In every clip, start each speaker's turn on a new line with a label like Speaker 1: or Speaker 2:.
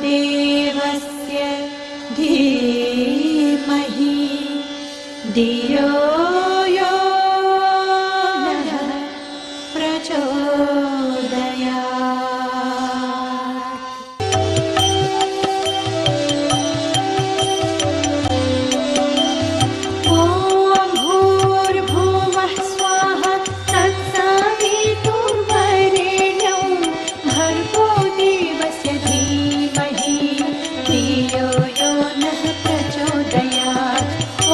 Speaker 1: देवस्य धीमहि धियो यो नः प्रचोदयात्। ॐ भूर्भुवः स्वाहा तत्सवितुर्वरेण्यं भर्गो देवस्य धीमहि धियो यो नः प्रचोदयात्। ॐ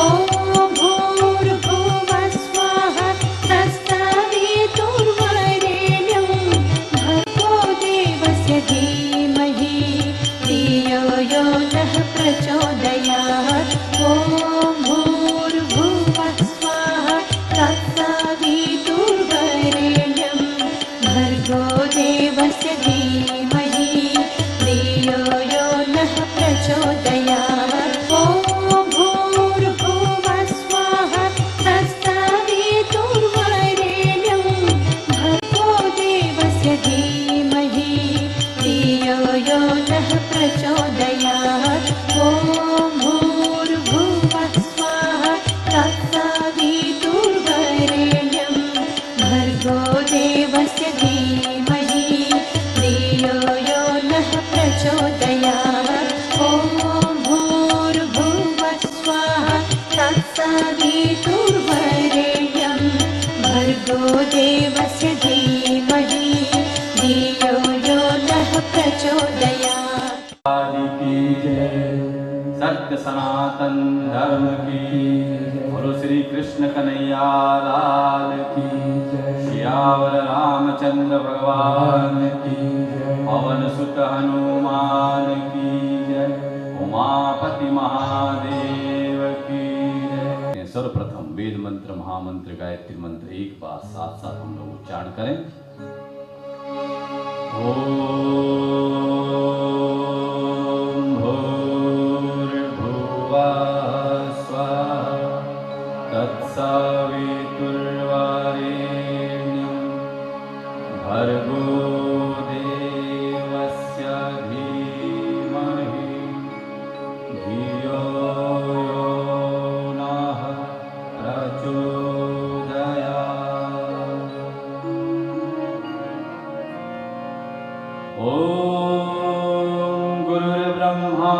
Speaker 1: भूर्भुवः स्वाहा तत्सवितुर्वरेण्यं भर्गो देवस्य धीमहि धियो यो नः प्रचोदयात्। ॐ भूर्भुवः स्वाहा तत्सवितुर्वरेण्यं भर्गो देवस्य धीमहि धियो यो नः प्रचोदयात्। ॐ भूर्भुवः स्वाहा तत्सवितुर्वरेण्यं भर्गो देवस्य धीमहि धियो यो नः प्रचोदयात्। ॐ भूर्भुवः स्वाहा तत्सवितुर्वरेण्यं भर्गो देवस्य धीमहि धियो यो नः प्रचोदयात्। ॐ भूर्भुवः स्वाहा तत्सवितुर्वरेण्यं भर्गो देवस्य धीमहि धियो यो नः प्रचोदयात्।
Speaker 2: की जय, सत्य सनातन धर्म की, गुरु श्री कृष्ण कन्हैया लाल की जय, सियावर रामचंद्र भगवान की जय, पवन सुत हनुमान की जय, उमापति महादेव की जय। सर्वप्रथम वेद मंत्र महामंत्र गायत्री मंत्र एक बार साथ साथ हम लोग उच्चारण करें। ओम तत्सवितुर्वरेण्यं भर्गो देवस्य धीमहि धियो यो नः प्रचोदयात्। ॐ गुरुर्ब्रह्मा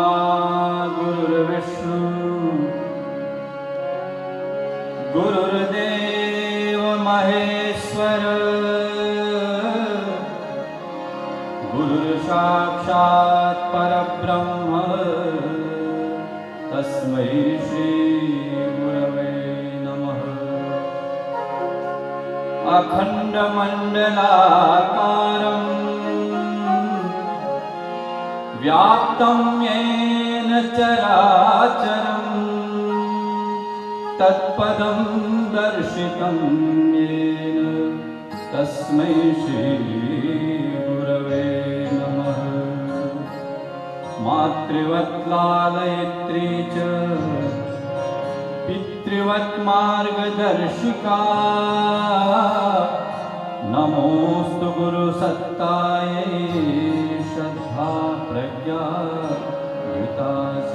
Speaker 2: गुरुर्विष्णु गुरुर्देव महेश्वर गुरुर्साक्षात् परब्रह्म तस्मै श्री गुरवे नमः। अखण्डमण्डलाकारं व्याप्तं येन चराचरं तत्पदं दर्शितं येन तस्मै श्री गुरवे नमः। मातृवत् लालयित्री च पितृवत् मार्गदर्शिका नमोस्तु गुरुसत्तायै श्रद्धा प्रज्ञा युता च।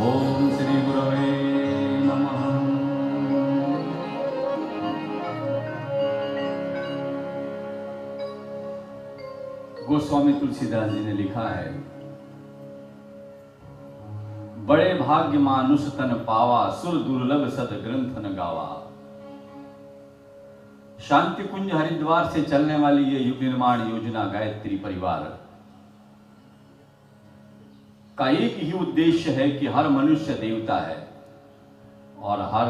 Speaker 2: ओम श्री गुरवे नमः। गोस्वामी तुलसीदास जी ने लिखा है, बड़े भाग्य मानुष तन पावा, सुर दुर्लभ सत ग्रंथ न गावा। शांति कुंज हरिद्वार से चलने वाली ये युग निर्माण योजना गायत्री परिवार का एक ही उद्देश्य है कि हर मनुष्य देवता है और हर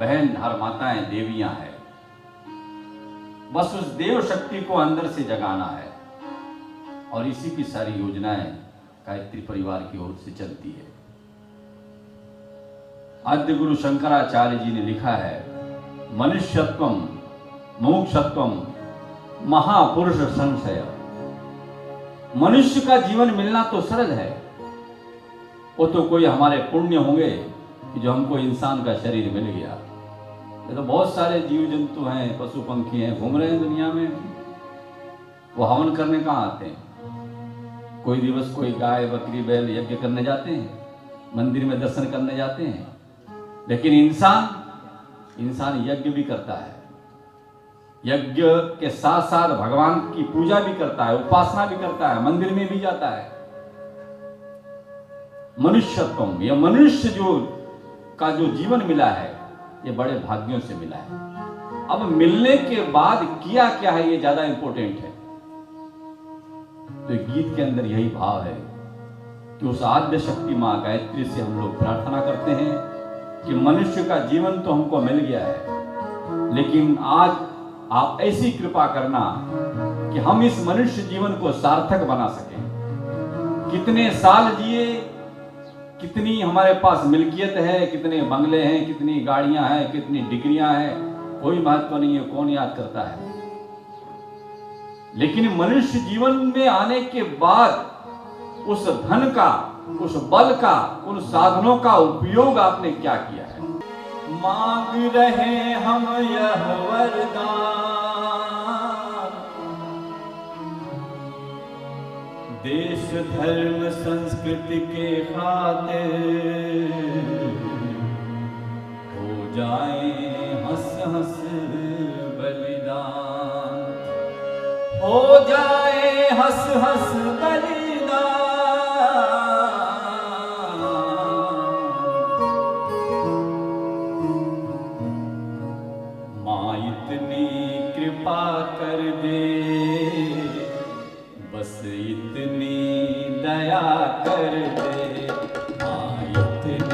Speaker 2: बहन, हर माताएं देवियां हैं। बस उस देव शक्ति को अंदर से जगाना है और इसी की सारी योजनाएं गायत्री परिवार की ओर से चलती है। आद्य गुरु शंकराचार्य जी ने लिखा है, मनुष्यत्वम मोक्षत्वम महापुरुष संशय। मनुष्य का जीवन मिलना तो सरल है, वो तो कोई हमारे पुण्य होंगे कि जो हमको इंसान का शरीर मिल गया। ये तो बहुत सारे जीव जंतु हैं, पशु पंखी हैं, घूम रहे हैं दुनिया में, वो हवन करने कहाँ आते हैं? कोई दिवस कोई गाय बकरी बैल यज्ञ करने जाते हैं, मंदिर में दर्शन करने जाते हैं, लेकिन इंसान यज्ञ भी करता है। यज्ञ के साथ साथ भगवान की पूजा भी करता है, उपासना भी करता है, मंदिर में भी जाता है। मनुष्यत्व, यह मनुष्य का जो जीवन मिला है, ये बड़े भाग्यों से मिला है। अब मिलने के बाद किया क्या है, ये ज्यादा इंपॉर्टेंट है। तो गीत के अंदर यही भाव है कि उस आद्य शक्ति मां गायत्री से हम लोग प्रार्थना करते हैं कि मनुष्य का जीवन तो हमको मिल गया है, लेकिन आज आप ऐसी कृपा करना कि हम इस मनुष्य जीवन को सार्थक बना सकें। कितने साल जिए, कितनी हमारे पास मिल्कियत है, कितने बंगले हैं, कितनी गाड़ियां हैं, कितनी डिग्रियां हैं, कोई महत्व नहीं है, कौन याद करता है। लेकिन मनुष्य जीवन में आने के बाद उस धन का, उस बल का, उन साधनों का उपयोग आपने क्या किया है। मांग रहे हम यह वरदान, देश धर्म संस्कृति के खातिर हो जाए हंस हंस बलिदान, हो जाए हंस हंस बलिदान। माँ इतनी कृपा कर दे, बस इतनी दया कर दे। माँ इतनी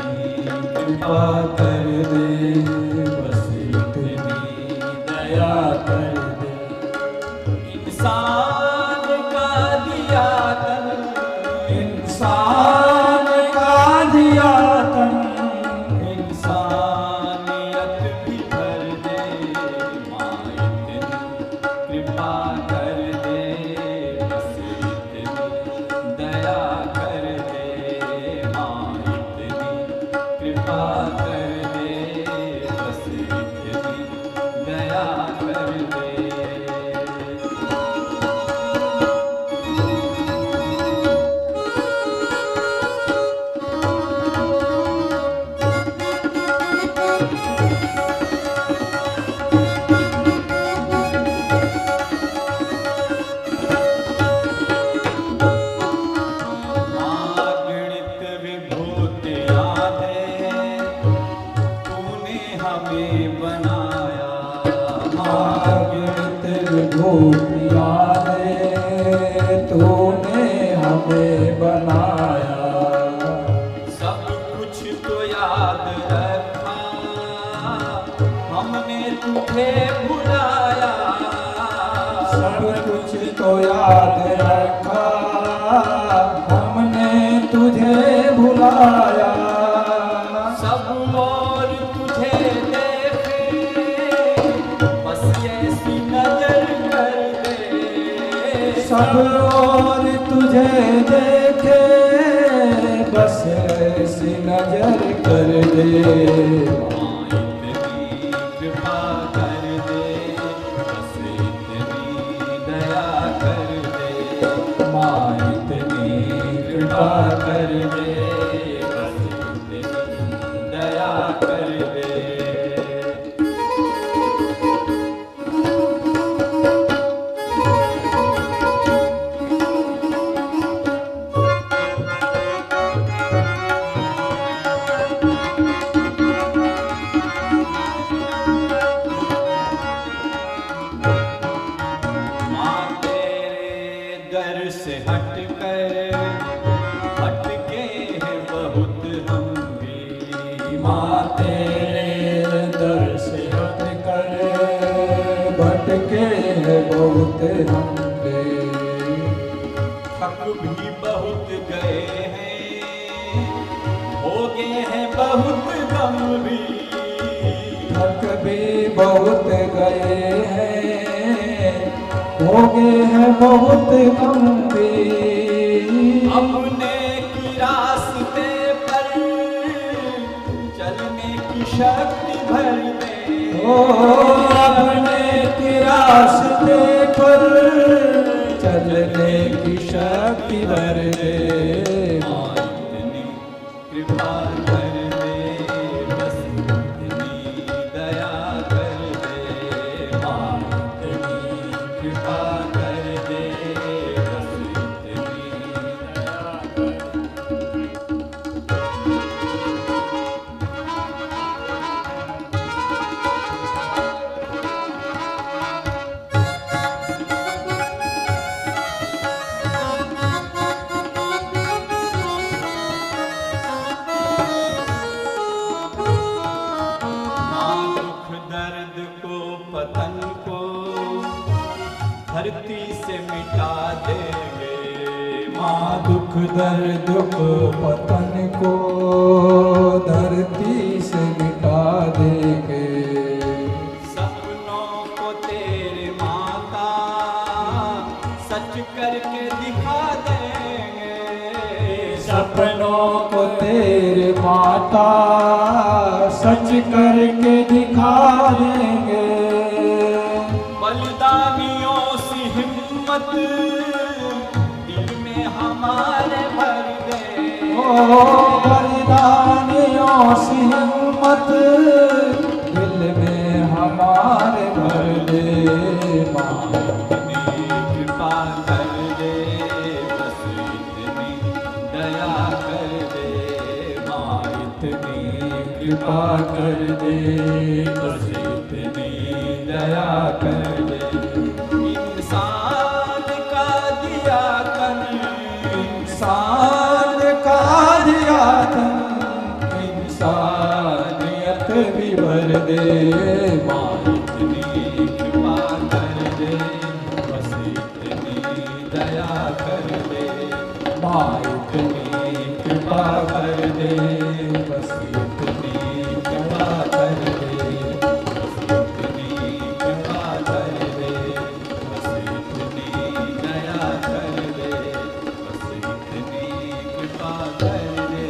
Speaker 2: कृपा कर दे, बस इतनी दया कर दे। इंसान का दिया तन, इंसान का दिया तन, इंसानियत भी भर दे। माँ इतनी कृपा कर दे, बस इतनी दया कर दे। माँ इतनी कृपा कर दे, बस इतनी दया कर दे।
Speaker 3: तूने हमें बनाया,
Speaker 2: सब कुछ तो याद रखा, हमने तुझे भुलाया।
Speaker 3: सब कुछ तो याद रखा, हमने तुझे भुलाया।
Speaker 2: सब और तुझे देखे, बस ऐसी नजर कर दे।
Speaker 3: सब और तुझे देखे, बस ऐसी नजर कर दे।
Speaker 2: माँ इतनी कृपा कर दे, बस इतनी दया कर दे।
Speaker 3: माँ इतनी कृपा कर दे,
Speaker 2: बस इतनी दया कर दे। से हटकर हटके हैं बहुत हम भी।
Speaker 3: माँ तेरे दर से हटकर भटके हैं बहुत हम भी।
Speaker 2: थक भी बहुत गए हैं, हो गए हैं बहुत गम भी।
Speaker 3: थक भी बहुत गए हैं, हो गए हैं बहुत गम भी।
Speaker 2: अपने की रास्ते पर चलने की शक्ति भर दे।
Speaker 3: ओ अपने की रास्ते पर चलने की शक्ति भर दे।
Speaker 2: माँ इतनी कृपा कर दे, बस इतनी दया कर दे।
Speaker 3: माँ इतनी
Speaker 2: कृपा कर दे, बस इतनी दया कर दे। माँ दुख दर्द को पतन को धरती से मिटा देंगे।
Speaker 3: माँ दुख दर्द को पतन को धरती से मिटा देंगे।
Speaker 2: सपनों को तेरे माता सच करके दिखा देंगे।
Speaker 3: सपनों को तेरे माता सच करके दिखा देंगे।
Speaker 2: बलिदानियों सी हिम्मत दिल में हमारे भर दे।
Speaker 3: ओ बलिदानियों सी हिम्मत दिल में हमारे भर दे। माँ
Speaker 2: इतनी कृपा कर दे, बस इतनी दया कर दे। माँ
Speaker 3: इतनी कृपा कर दे, बस इतनी दया कर दे।
Speaker 2: इंसान का दिया तन,
Speaker 3: इंसान का दिया तन इंसानियत भी भर दे। माँ
Speaker 2: इतनी कृपा कर दे, बस इतनी दया कर दे।
Speaker 3: माँ इतनी कृपा कर दे, बस इतनी कृपा कर दे।
Speaker 2: बस इतनी कृपा कर दे, बस इतनी दया कर दे। बस इतनी कृपा कर दे।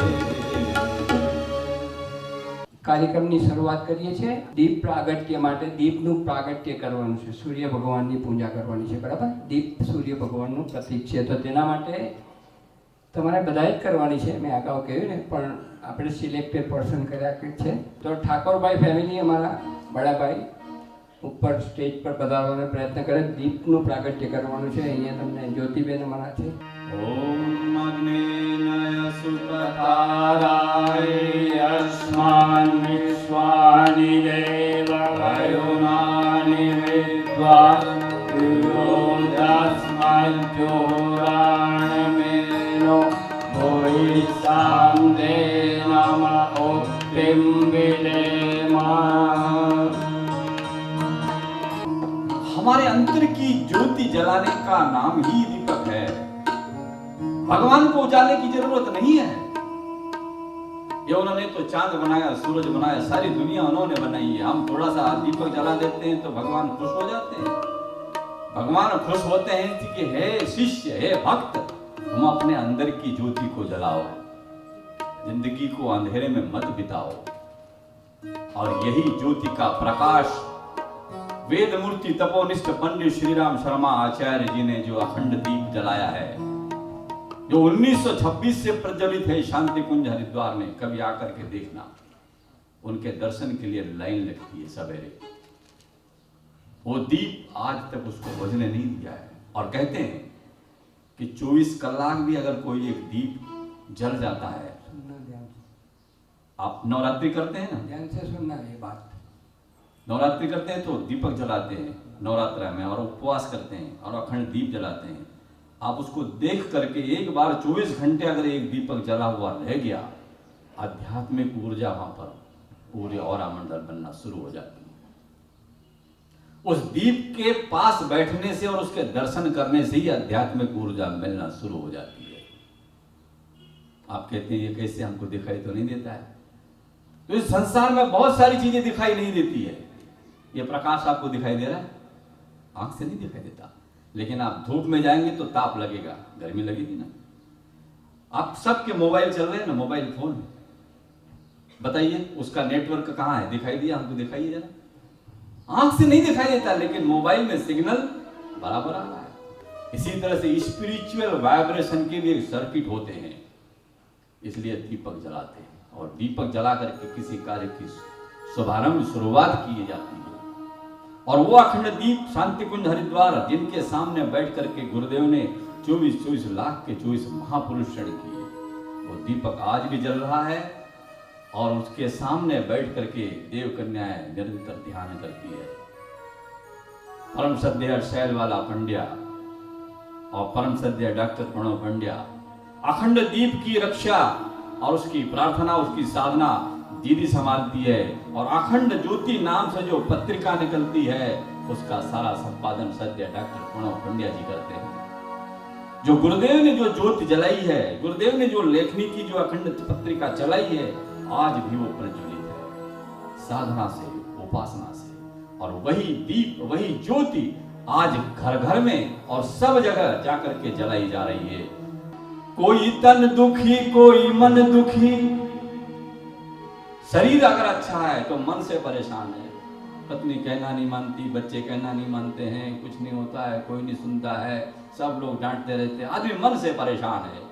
Speaker 4: કાર્યક્રમની શરૂઆત કરીએ છીએ। દીપ પ્રાગટ્ય માટે દીપનું પ્રાગટ્ય કરવાનું છે, સૂર્ય ભગવાનની પૂજા કરવાની છે, બરાબર। દીપ સૂર્ય ભગવાનનું પ્રતીક છે, તો તેના માટે તમારે બધાએ જ કરવાની છે। મેં અગાઉ કહ્યું ને, પણ આપણે સિલેક્ટેડ પર્સન કર્યા છે। તો ઠાકોરભાઈ ફેમિલી અમારા બડા ભાઈ ઉપર સ્ટેજ પર પધારવાનો પ્રયત્ન કરે। દીપનું પ્રાગટ્ય કરવાનું છે। અહીંયા તમને જ્યોતિબેન અમારા છે।
Speaker 2: ॐ अग्नेय सुपताराय अस्मान् विश्वानि देव वयुनानि विद्वा योऽस्मज्जोराणमेनो भुवि सान्दे नम उक्तिं विलेमा। हमारे अंतर की ज्योति जलाने का नाम ही दीपक है। भगवान को उजाले की जरूरत नहीं है। ये उन्होंने तो चांद बनाया, सूरज बनाया, सारी दुनिया उन्होंने बनाई है। हम थोड़ा सा दीपक जला देते हैं तो भगवान खुश हो जाते हैं। भगवान खुश होते हैं कि हे शिष्य, हे भक्त, तुम अपने अंदर की ज्योति को जलाओ, जिंदगी को अंधेरे में मत बिताओ। और यही ज्योति का प्रकाश वेद मूर्ति तपोनिष्ठ पंडित श्री राम शर्मा आचार्य जी ने जो अखंड दीप जलाया है, जो 1926 से प्रज्वलित है शांति कुंज हरिद्वार में, कभी आकर के देखना। उनके दर्शन के लिए लाइन लगती है सवेरे। वो दीप आज तक उसको बुझने नहीं दिया है। और कहते हैं कि 24 कलाक भी अगर कोई एक दीप जल जाता है।
Speaker 4: सुनना ध्यान से,
Speaker 2: आप नवरात्रि करते हैं ना,
Speaker 4: ध्यान से सुनना ये बात।
Speaker 2: नवरात्रि करते हैं तो दीपक जलाते हैं नवरात्र में, और उपवास करते हैं और अखंड दीप जलाते हैं। आप उसको देख करके एक बार 24 घंटे अगर एक दीपक जला हुआ रह गया, आध्यात्मिक ऊर्जा वहां पर पूरे औरा मंडल बनना शुरू हो जाती है। उस दीप के पास बैठने से और उसके दर्शन करने से ही आध्यात्मिक ऊर्जा मिलना शुरू हो जाती है। आप कहते हैं ये कैसे, हमको दिखाई तो नहीं देता है। तो इस संसार में बहुत सारी चीजें दिखाई नहीं देती है। ये प्रकाश आपको दिखाई दे रहा है, आंख से नहीं दिखाई देता, लेकिन आप धूप में जाएंगे तो ताप लगेगा, गर्मी लगेगी ना। आप सबके मोबाइल चल रहे हैं ना, मोबाइल फोन, बताइए उसका नेटवर्क कहाँ है, दिखाई दिया हमको, दिखाइए जरा। आंख से नहीं दिखाई देता, लेकिन मोबाइल में सिग्नल बराबर आ रहा है। इसी तरह से स्पिरिचुअल वाइब्रेशन के भी एक सर्किट होते हैं, इसलिए दीपक जलाते हैं। और दीपक जला करके किसी कार्य की शुरुआत की जाती है। और वो अखंड दीप शांति कुंज हरिद्वार, जिनके सामने बैठ करके गुरुदेव ने 24 लाख के 24 महापुरुष ऋण किए, वो दीपक आज भी जल रहा है। और उसके सामने बैठ करके देव कन्याएं निरंतर ध्यान करती है। परम सद्य शैलवाला पंड्या और परम सद्य डॉक्टर प्रणव पंड्या अखंड दीप की रक्षा और उसकी प्रार्थना, उसकी साधना दीदी संभालती है। और अखंड ज्योति नाम से जो पत्रिका निकलती है, उसका सारा संपादन सद्य डॉक्टर प्रणव पंड्या जी करते हैं। जो गुरुदेव ने जो ज्योति जलाई है, गुरुदेव ने जो लेखनी की जो अखंड पत्रिका चलाई है, आज भी वो प्रज्वलित है साधना से, उपासना से। और वही दीप, वही ज्योति आज घर घर में और सब जगह जाकर के जलाई जा रही है। कोई तन दुखी, कोई मन दुखी। शरीर अगर अच्छा है तो मन से परेशान है। पत्नी कहना नहीं मानती, बच्चे कहना नहीं मानते हैं, कुछ नहीं होता है, कोई नहीं सुनता है, सब लोग डांटते रहते हैं, आदमी मन से परेशान है।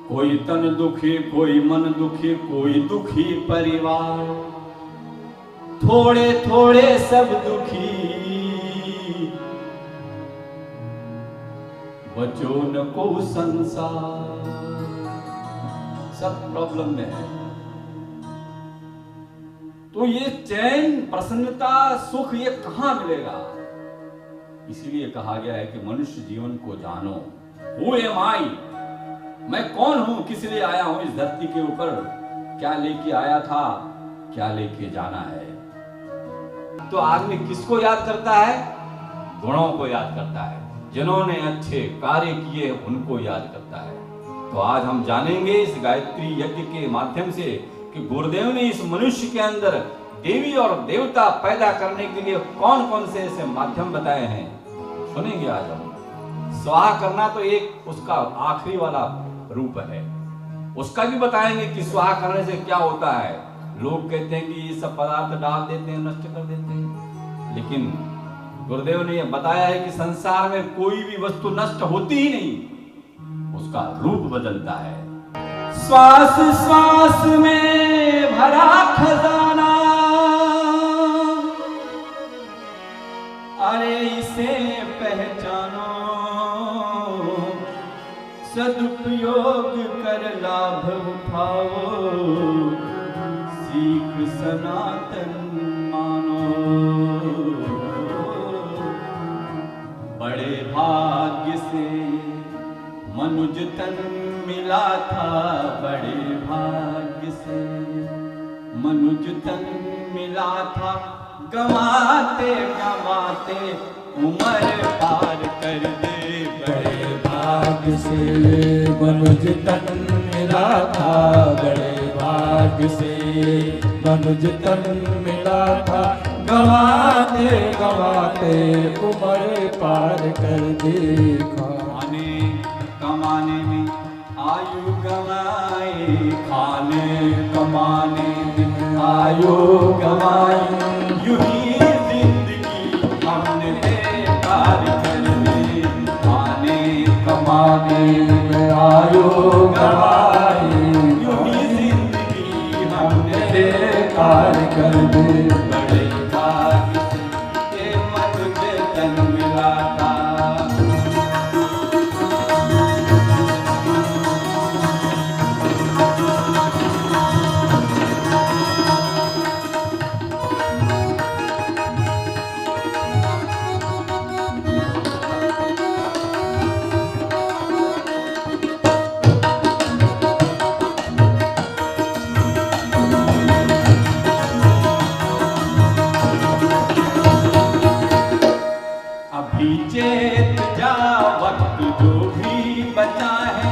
Speaker 2: कोई तन दुखी, कोई मन दुखी, कोई दुखी परिवार, थोड़े थोड़े सब दुखी, बचो न को संसार। सब प्रॉब्लम में है। तो ये चैन, प्रसन्नता, सुख ये कहां मिलेगा? इसीलिए कहा गया है कि मनुष्य जीवन को जानो। Who am I? मैं कौन हूं, किस लिए आया हूं इस धरती के ऊपर, क्या लेके आया था, क्या लेके जाना है। तो आदमी किसको याद करता है? गुणों को याद करता है। जिन्होंने अच्छे कार्य किए उनको याद करता है। तो आज हम जानेंगे इस गायत्री यज्ञ के माध्यम से कि गुरुदेव ने इस मनुष्य के अंदर देवी और देवता पैदा करने के लिए कौन कौन से ऐसे माध्यम बताए हैं, सुनेंगे आज हम। स्वाहा करना तो एक उसका आखिरी वाला रूप है, उसका भी बताएंगे कि स्वाहा करने से क्या होता है। लोग कहते हैं कि ये सब पदार्थ डाल देते हैं, नष्ट कर देते हैं, लेकिन गुरुदेव ने यह बताया है कि संसार में कोई भी वस्तु नष्ट होती ही नहीं, उसका रूप बदलता है। श्वास श्वास में भरा खजाना, अरे इसे पहचानो, सदुपयोग कर लाभ उठाओ, सीख सनातन मानो। बड़े भाग्य से मनुज तन मिला था, बड़े भाग्य से मनुज तन मिला था, गवाते गवाते उम्र पार कर दे।
Speaker 3: बड़े भाग्य से मनुज तन मिला था, बड़े भाग्य से मनुज तन मिला था, गवाते गवाते उम्र पार कर देखा।
Speaker 2: खाने कमाने में आयु गवाए, खाने कमाने में आयु गवाए, यूं ही जिंदगी हमने बेकार कर दी। खाने
Speaker 3: कमाने में आयु गवाई,
Speaker 2: यूं ही जिंदगी हमने
Speaker 3: बेकार कर दी।
Speaker 2: बड़े भाग्य से मनुज तन मिला था। चेत जा वक्त जो भी बचा है,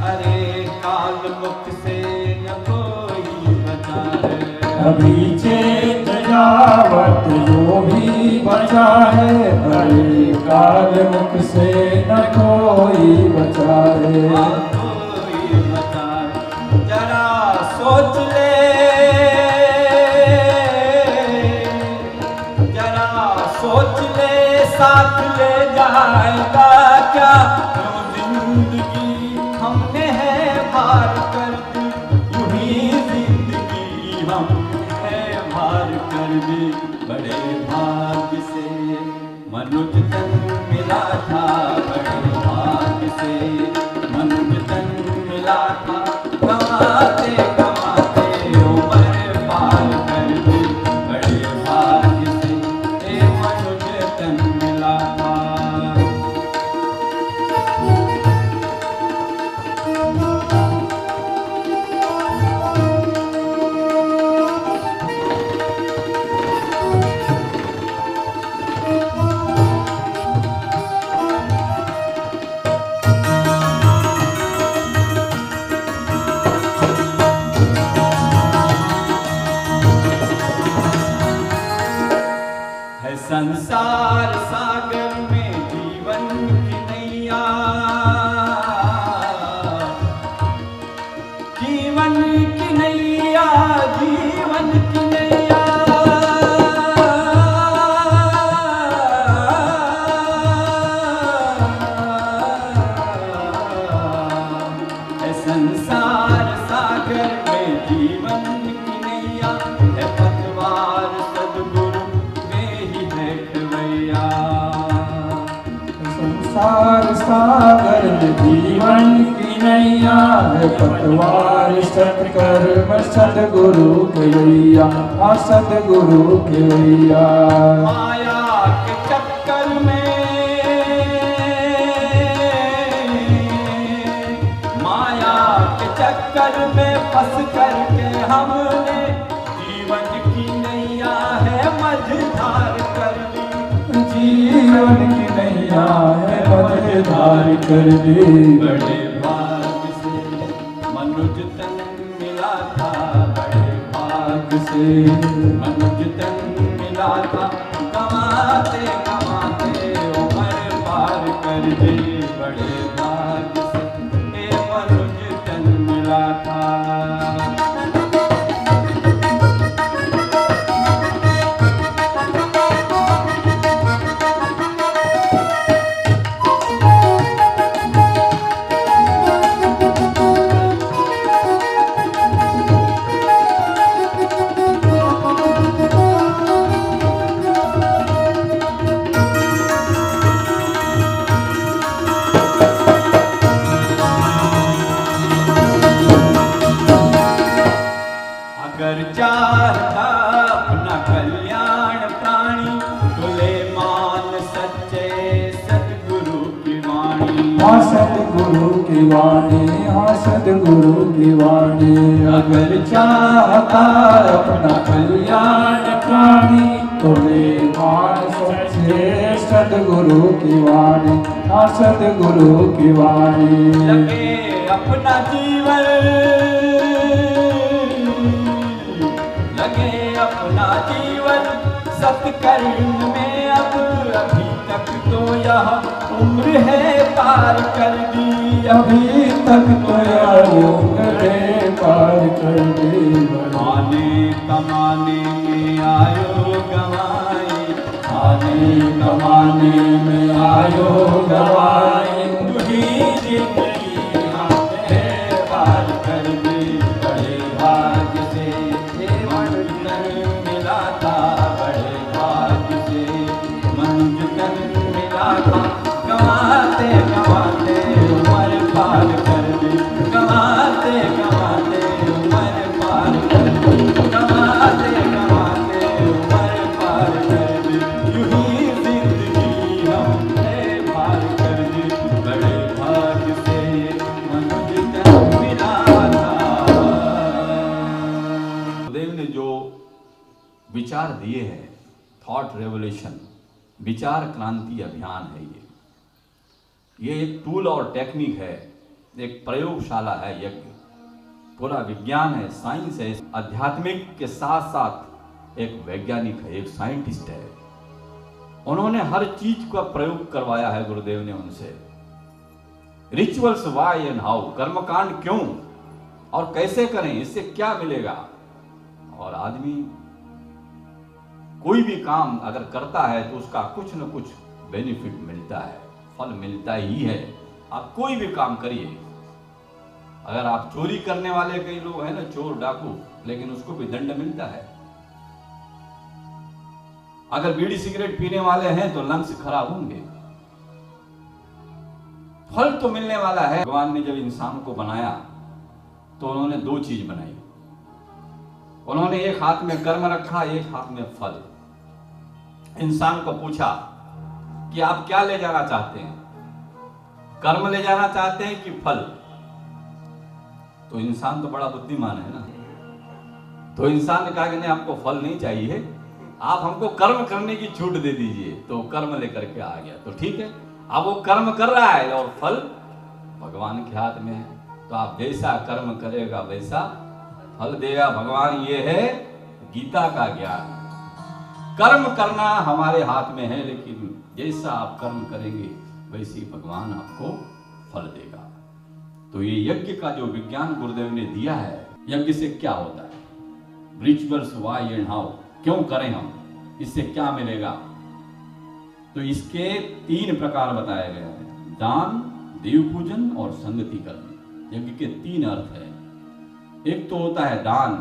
Speaker 2: अरे काल मुख से न कोई बचा है।
Speaker 3: अभी चेत जा वक्त जो भी बचा है, अरे काल मुख से न कोई बचा है।
Speaker 2: कोई बचा है, जरा सोच ले, जरा सोच ले, साथ ले जा आएगा क्या जिंदगी हमने है भार कर दी, यूं ही जिंदगी हम है भार कर दी। बड़े भाग्य से मनुज तन मिला था, बड़े भाग्य से मनुज तन मिला था, कमाते कमाते उम्र पार कर दी। बड़े भाग्य से मनुज तन मिला था। है संसार सागर में जीवन की नैया, जीवन की नैया, जीवन की नैया। है संसार सागर में जीवन की नैया, है पतवार सद्गुरु में ही है खवैया।
Speaker 3: संसार सागर में जीवन की नैया है पतवार सत्कर्म सतगुरु केवैया, हाँ सतगुरु केवैया।
Speaker 2: माया के चक्कर में, माया के चक्कर में फंस करके हमने जीवन की नैया है मझधार कर दी।
Speaker 3: जीवन की नैया है मझधार कर दी।
Speaker 2: बड़े भाग्य से मनुज तन मिला था, बड़े भाग्य से मनुज तन मिला था, कमाते कमाते उम्र पार कर दी। बड़े भाग्य से मनुज तन मिला था। अगर चाहता अपना कल्याण प्राणी, तो ले मान सच्चे सतगुरु की वाणी।
Speaker 3: हाँ सतगुरु की वाणी, हाँ सतगुरु की वाणी। अगर चाहता अपना कल्याण प्राणी, तो ले मान सच्चे सतगुरु की वाणी, हाँ सतगुरु की वाणी।
Speaker 2: लगे अपना जीवन, लगे अपना जीवन सत्कर्म में, अब अभी तक तो यह उम्र है पार कर दी।
Speaker 3: अभी तक तो यह उम्र है पार कर दी।
Speaker 2: आने कमाने में आयो गवाई, आने कमाने में आयो गवाई, तुही जिंदगी हमने पार कर दी। बड़े भाग्य से मनुज तन मिला था, बड़े भाग्य से मनुज तन मिला था, कमाते कमाते उम्र पार कर दी। कमाते कमाते उम्र पार कर दी, कमाते कमाते उम्र पार कर दी। यूं ही जिंदगी हमने पार कर दी। बड़े भाग्य से मनुज तन मिला था।
Speaker 5: गुरुदेव ने जो विचार दिए हैं, थॉट रेवोल्यूशन, विचार क्रांति अभियान है ये एक टूल और टेक्निक है, एक प्रयोगशाला है, यज्ञ, पूरा विज्ञान है, साइंस है, आध्यात्मिक के साथ साथ एक वैज्ञानिक है, एक साइंटिस्ट है। उन्होंने हर चीज का प्रयोग करवाया है गुरुदेव ने उनसे। रिचुअल्स वाई एंड हाउ, कर्मकांड क्यों और कैसे करें, इससे क्या मिलेगा। और आदमी कोई भी काम अगर करता है तो उसका कुछ न कुछ बेनिफिट मिलता है, फल मिलता ही है। आप कोई भी काम करिए, अगर आप चोरी करने वाले कई लोग हैं ना, चोर डाकू, लेकिन उसको भी दंड मिलता है। अगर बीड़ी सिगरेट पीने वाले हैं तो लंग्स खराब होंगे। फल तो मिलने वाला है। भगवान ने जब इंसान को बनाया तो उन्होंने दो चीज बनाई। उन्होंने एक हाथ में कर्म रखा, एक हाथ में फल। इंसान को पूछा कि आप क्या ले जाना चाहते हैं, कर्म ले जाना चाहते हैं कि फल? तो इंसान तो बड़ा बुद्धिमान है ना, तो इंसान ने कहा कि नहीं, हमको फल नहीं चाहिए, आप हमको कर्म करने की छूट दे दीजिए। तो कर्म लेकर के आ गया। तो ठीक है, अब वो कर्म कर रहा है और फल भगवान के हाथ में है। तो आप जैसा कर्म करेगा वैसा फल देगा भगवान। ये है गीता का ज्ञान। कर्म करना हमारे हाथ में है, लेकिन जैसा आप कर्म करेंगे वैसे ही भगवान आपको फल देगा। तो ये यज्ञ का जो विज्ञान गुरुदेव ने दिया है, यज्ञ से क्या होता है, रिचुअल्स व्हाई एंड हाउ, क्यों करें हम, इससे क्या मिलेगा, तो इसके 3 प्रकार बताए गए हैं। दान, देव पूजन और संगति करनी। यज्ञ के 3 अर्थ है। एक तो होता है दान।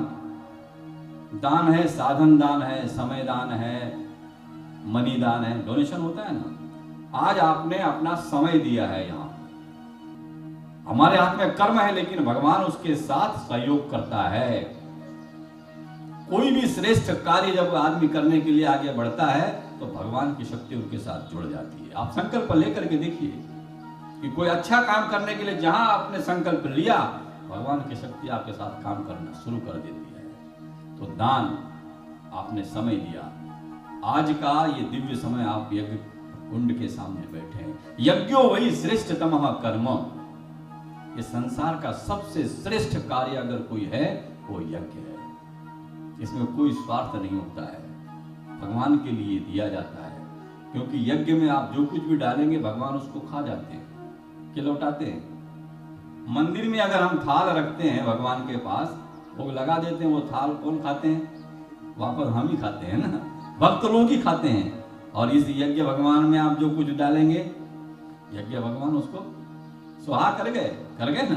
Speaker 5: दान है, साधन दान है, समय दान है, मनी दान है, डोनेशन होता है ना। आज आपने अपना समय दिया है। यहाँ हमारे हाथ में कर्म है, लेकिन भगवान उसके साथ सहयोग करता है। कोई भी श्रेष्ठ कार्य जब आदमी करने के लिए आगे बढ़ता है तो भगवान की शक्ति उनके साथ जुड़ जाती है। आप संकल्प लेकर के देखिए कि कोई अच्छा काम करने के लिए जहां आपने संकल्प लिया, भगवान की शक्ति आपके साथ काम करना शुरू कर देती है। तो दान, आपने समय दिया। आज का ये दिव्य समय आप यज्ञ कुंड के सामने बैठे हैं। यज्ञो वही श्रेष्ठतमः कर्म। ये संसार का सबसे श्रेष्ठ कार्य अगर कोई है वो यज्ञ है। इसमें कोई स्वार्थ नहीं होता है, भगवान के लिए दिया जाता है। क्योंकि यज्ञ में आप जो कुछ भी डालेंगे भगवान उसको खा जाते हैं, कि लौटाते हैं। मंदिर में अगर हम थाल रखते हैं भगवान के पास, भोग लगा देते हैं, वो थाल कौन खाते हैं? वापस हम ही खाते हैं ना, भक्त लोग ही खाते हैं। और इस यज्ञ भगवान में आप जो कुछ डालेंगे, यज्ञ भगवान उसको स्वाहा कर गए ना।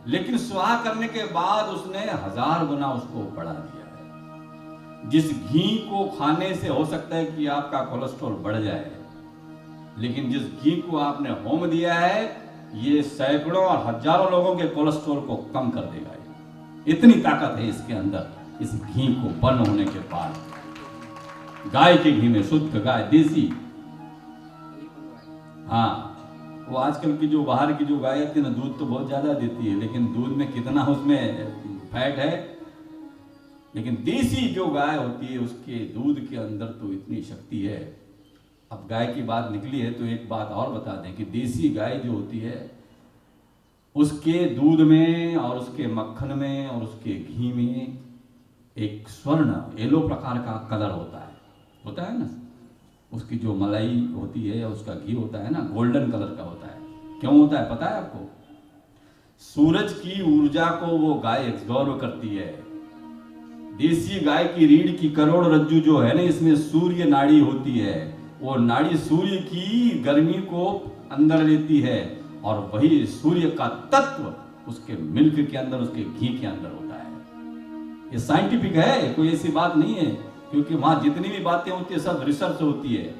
Speaker 5: लेकिन स्वाहा करने के बाद उसने 1000 गुना उसको बढ़ा दिया है। जिस घी को खाने से हो सकता है कि आपका कोलेस्ट्रॉल बढ़ जाए, लेकिन जिस घी को आपने होम दिया है, ये सैकड़ों और हजारों लोगों के कोलेस्ट्रॉल को कम कर देगा। इतनी ताकत है इसके अंदर, इस घी को बर्न होने के बाद। गाय के घी में, शुद्ध गाय, देसी। हाँ, वो आजकल की जो बाहर की जो गाय आती है ना, दूध तो बहुत ज्यादा देती है, लेकिन दूध में कितना उसमें फैट है। लेकिन देसी जो गाय होती है उसके दूध के अंदर तो इतनी शक्ति है। अब गाय की बात निकली है तो एक बात और बता दें कि देसी गाय जो होती है उसके दूध में और उसके मक्खन में और उसके घी में एक स्वर्ण येलो प्रकार का कलर होता है ना। उसकी जो मलाई होती है, उसका घी होता है ना, गोल्डन कलर का होता है। क्यों होता है पता है आपको? सूरज की ऊर्जा को वो गाय एब्जॉर्ब करती है। देसी गाय की रीढ़ की करोड़ रज्जु जो है ना, इसमें सूर्य नाड़ी होती है। वो नाड़ी सूर्य की गर्मी को अंदर लेती है और वही सूर्य का तत्व उसके मिल्क के अंदर, उसके घी के अंदर होता है। ये साइंटिफिक है, कोई ऐसी बात नहीं है, क्योंकि वहां जितनी भी बातें होती है सब रिसर्च होती है।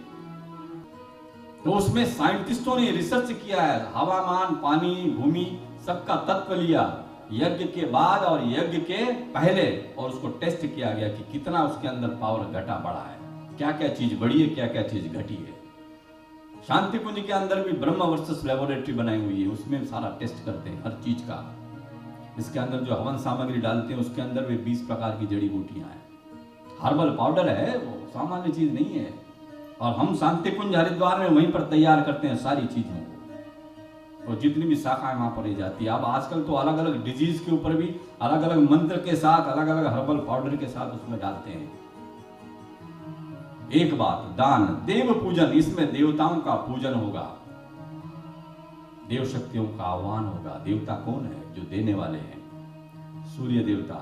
Speaker 5: तो उसमें साइंटिस्टों ने रिसर्च किया है, हवामान, पानी, भूमि सबका तत्व लिया यज्ञ के बाद और यज्ञ के पहले, और उसको टेस्ट किया गया कि कितना उसके अंदर पावर घटा बढ़ा है, क्या क्या चीज बढ़ी है, क्या क्या चीज घटी है। शांति कुंज के अंदर भी ब्रह्म वर्सेस लेबोरेटरी बनाई हुई है, उसमें सारा टेस्ट करते हैं हर चीज का। इसके अंदर जो हवन सामग्री डालते हैं उसके अंदर भी 20 प्रकार की जड़ी बूटियां हैं। हर्बल पाउडर है, वो सामान्य चीज नहीं है। और हम शांति कुंज हरिद्वार में वहीं पर तैयार करते हैं सारी चीजों को, और जितनी भी शाखाएं वहां पर ही जाती है। अब आजकल तो अलग अलग डिजीज के ऊपर भी अलग अलग मंत्र के साथ, अलग अलग हर्बल पाउडर के साथ उसमें डालते हैं। एक बात, दान, देव पूजन, इसमें देवताओं का पूजन होगा, देव शक्तियों का आह्वान होगा। देवता कौन है? जो देने वाले हैं, सूर्य देवता।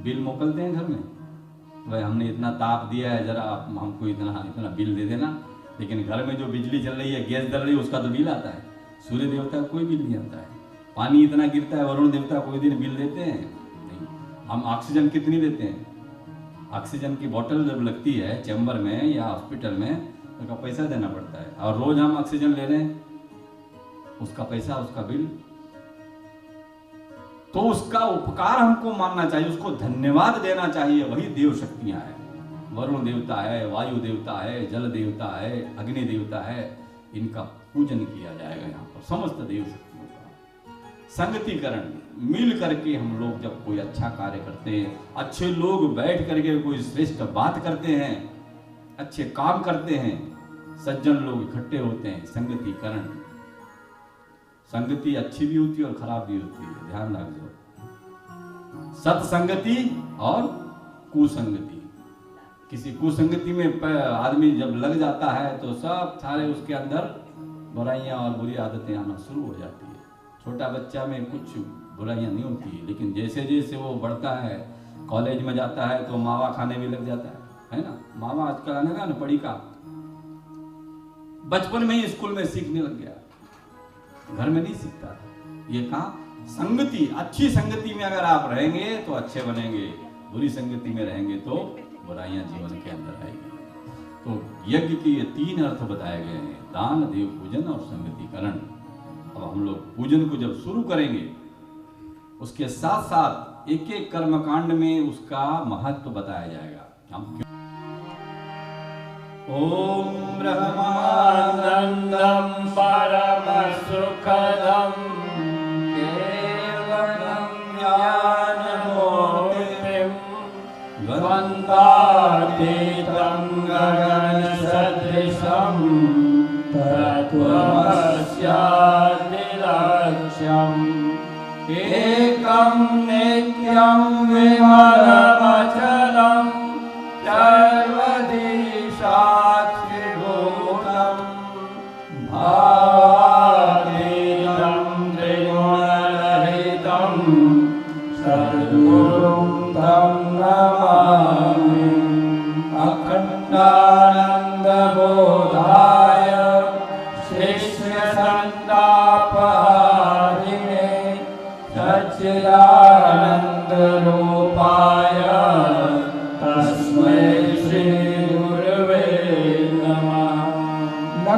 Speaker 5: बिल मोकलते हैं घर में, भाई हमने इतना ताप दिया है, जरा आप हमको इतना बिल दे देना।
Speaker 2: लेकिन घर में जो बिजली चल रही है, गैस जल रही है, उसका तो बिल आता है। सूर्य देवता का कोई बिल नहीं आता है। पानी इतना गिरता है, वरुण देवता कोई दिन बिल देते हैं नहीं। हम ऑक्सीजन कितनी देते हैं? ऑक्सीजन की बोतल जब लगती है चैम्बर में या हॉस्पिटल में, तो उसका पैसा देना पड़ता है। और रोज हम ऑक्सीजन ले लें, उसका पैसा, उसका बिल। तो उसका उपकार हमको मानना चाहिए, उसको धन्यवाद देना चाहिए। वही देव शक्तियां हैं। वरुण देवता है, वायु देवता है, जल देवता है, अग्नि देवता है। इनका पूजन किया जाएगा यहाँ पर, समस्त देव शक्तियों का। संगतिकरण, मिल करके हम लोग जब कोई अच्छा कार्य करते हैं, अच्छे लोग बैठ करके कोई श्रेष्ठ बात करते हैं, अच्छे काम करते हैं, सज्जन लोग इकट्ठे होते हैं, संगतिकरण। संगति अच्छी भी होती है और खराब भी होती है, ध्यान रखो। सत्संगति और कुसंगति। किसी कुसंगति में आदमी जब लग जाता है तो सब सारे उसके अंदर बुराइयां और बुरी आदतें आना शुरू हो जाती है। छोटा बच्चा में कुछ बुराइयां नहीं होती, लेकिन जैसे जैसे वो बढ़ता है, कॉलेज में जाता है तो मावा खाने में लग जाता है ना। मावा आजकल आने का ना, पड़ी का बचपन में ही स्कूल में सीखने लग गया, घर में नहीं सीखता था। ये कहा संगति, अच्छी संगति में अगर आप रहेंगे तो अच्छे बनेंगे, बुरी संगति में रहेंगे तो बुराइयां जीवन के अंदर आएगी। तो यज्ञ के ये 3 अर्थ बताए गए हैं, दान, देव पूजन और संगतिकरण। अब हम लोग पूजन को जब शुरू करेंगे, उसके साथ साथ एक एक कर्मकांड में उसका महत्व बताया जाएगा। हम ओम
Speaker 3: ब्रह्मानंदम परम सुखदम केवलम ज्ञानमूर्तिम द्वन्द्वातीतं गगन सदृशं तत्त्वमस्यादि लक्ष्यम् एकं नित्यं विमलमचलं सर्वदि साक्षिभूतं भावातीतं त्रिगुणरहितं सद्गुरुं तं नमामि। अखण्डानन्दबोधाय शिष्यसन्तापहारिणे सच्चिदानन्दरूपाय तस्मै श्री गुरवे नमः।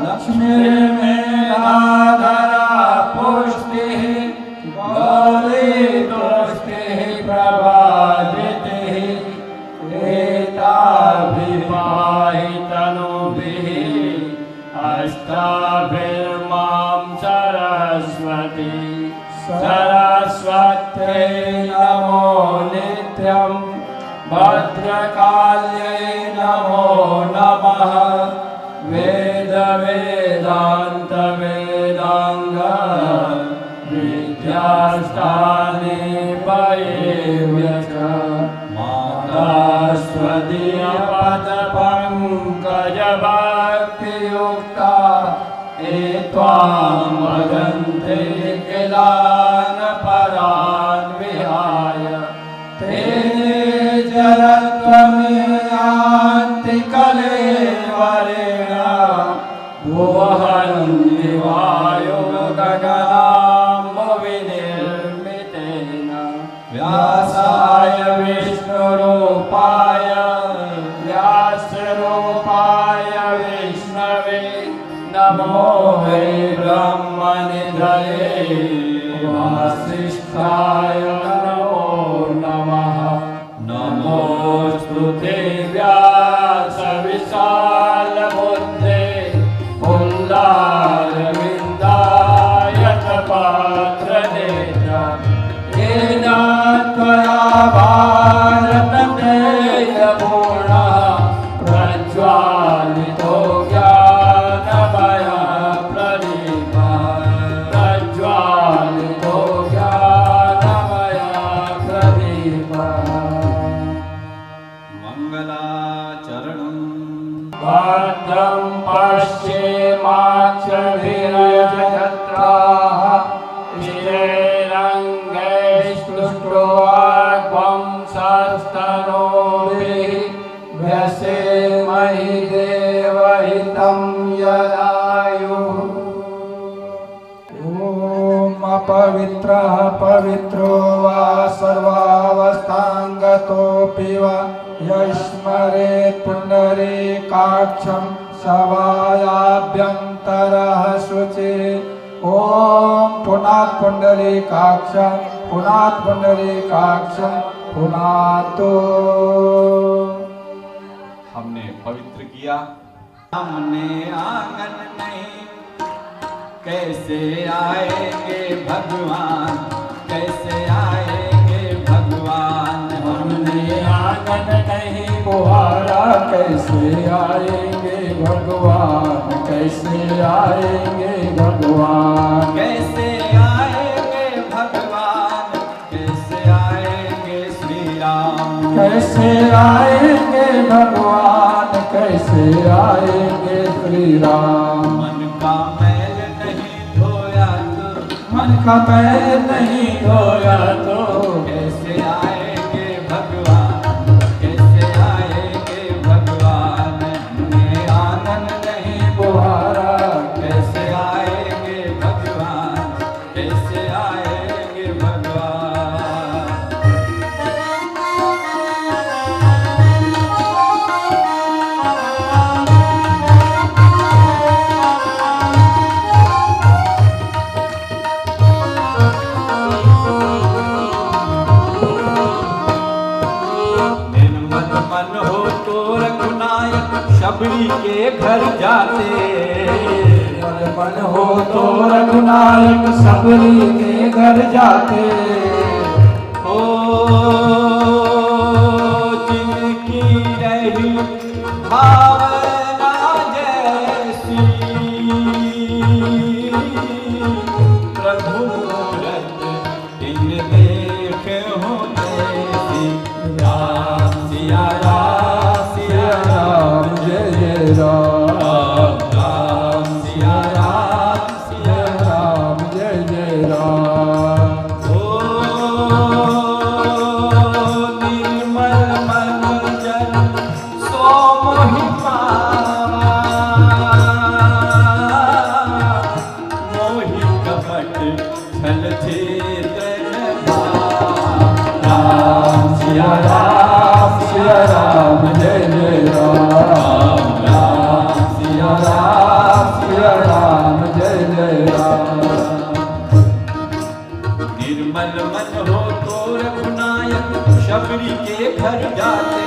Speaker 3: लक्ष्मीर्मेधाधरा पुष्टिः गौरी तुष्टिः प्रभादितिः एताभिपाहितनुभिः अष्टाभिर्मां सरस्वती। सरस्वत्यै नमो नित्यं भद्रकाल्यै नमो नमः। वेद वेदान्त वेदांग विद्याष्टाने पयेव्यच मातास्त्वदीय पद पंकज भक्तियुक्ता त्वां वदन्ते किलान परान् विहाय। तेने जरत्वमियान्ति कलेवरेण भुवहन्ति वायो गगनां विनिर्मितेन। व्यासाय विष्णुरूपाय व्यासरूपाय विष्णवे नमो वै ब्रह्मनिधये वासिष्ठाय नमो नमः। नमोस्तुते व्यास विशालबुद्धे कुन्दारविन्दायत पात्रनेत्र। येन त्वया भारततेजपूर्णः प्रज्वालितो भद्रं पश्येमाक्षभिरजत्राः स्थिरैरङ्गैस्तुष्ट्वा त्वं सस्तनो पवित्रः पवित्रो वा सर्वावस्थाङ्गतोऽपि वा यस्मरेत् पुण्डरीकाक्षं सवायाभ्यन्तरः शुचिः। ॐ पुनात् पुण्डरीकाक्षं पुनात् पुण्डरीकाक्षं पुनातो।
Speaker 5: हमने पवित्र किया।
Speaker 2: हमने आंगन नहीं कैसे आएंगे भगवान, कैसे आएंगे भगवान।
Speaker 3: हमने आंगन नहीं बुहारा कैसे आएंगे भगवान, कैसे आएंगे भगवान।
Speaker 2: कैसे आएंगे भगवान, कैसे आएंगे श्री राम।
Speaker 3: कैसे आएंगे भगवान, कैसे आएंगे श्री राम।
Speaker 2: मन का मैल नहीं धोया तो,
Speaker 3: मन का मैल नहीं धोया तो
Speaker 2: कैसे आएंगे भगवान, कैसे आएंगे भगवान। हमने आंगन नहीं
Speaker 3: बुहारा
Speaker 2: कैसे आएंगे भगवान, कैसे आएंगे भगवान। निर्मल मन हो तो रघुनायक शबरी के घर जाते।
Speaker 3: मन हो तो रघुनायक सबरी के घर जाते।
Speaker 2: ओ जिनकी रही भावना जैसी, प्रभु मूरत इन देख हो जैसी। राम सिया राम सिया राम
Speaker 3: जय जय राम
Speaker 2: राम सिया राम सिया राम।
Speaker 3: राम जय जय राम।
Speaker 2: ओ निर्मल मन जन सो मोहि पावा, मोहि कपट छल छेद न भावा। राम सिया
Speaker 3: राम सिया राम जय जय राम
Speaker 2: राम सिया
Speaker 3: राम सिया राम जय जय राम।
Speaker 2: निर्मल मन हो तो रघुनायक शबरी के घर जाते।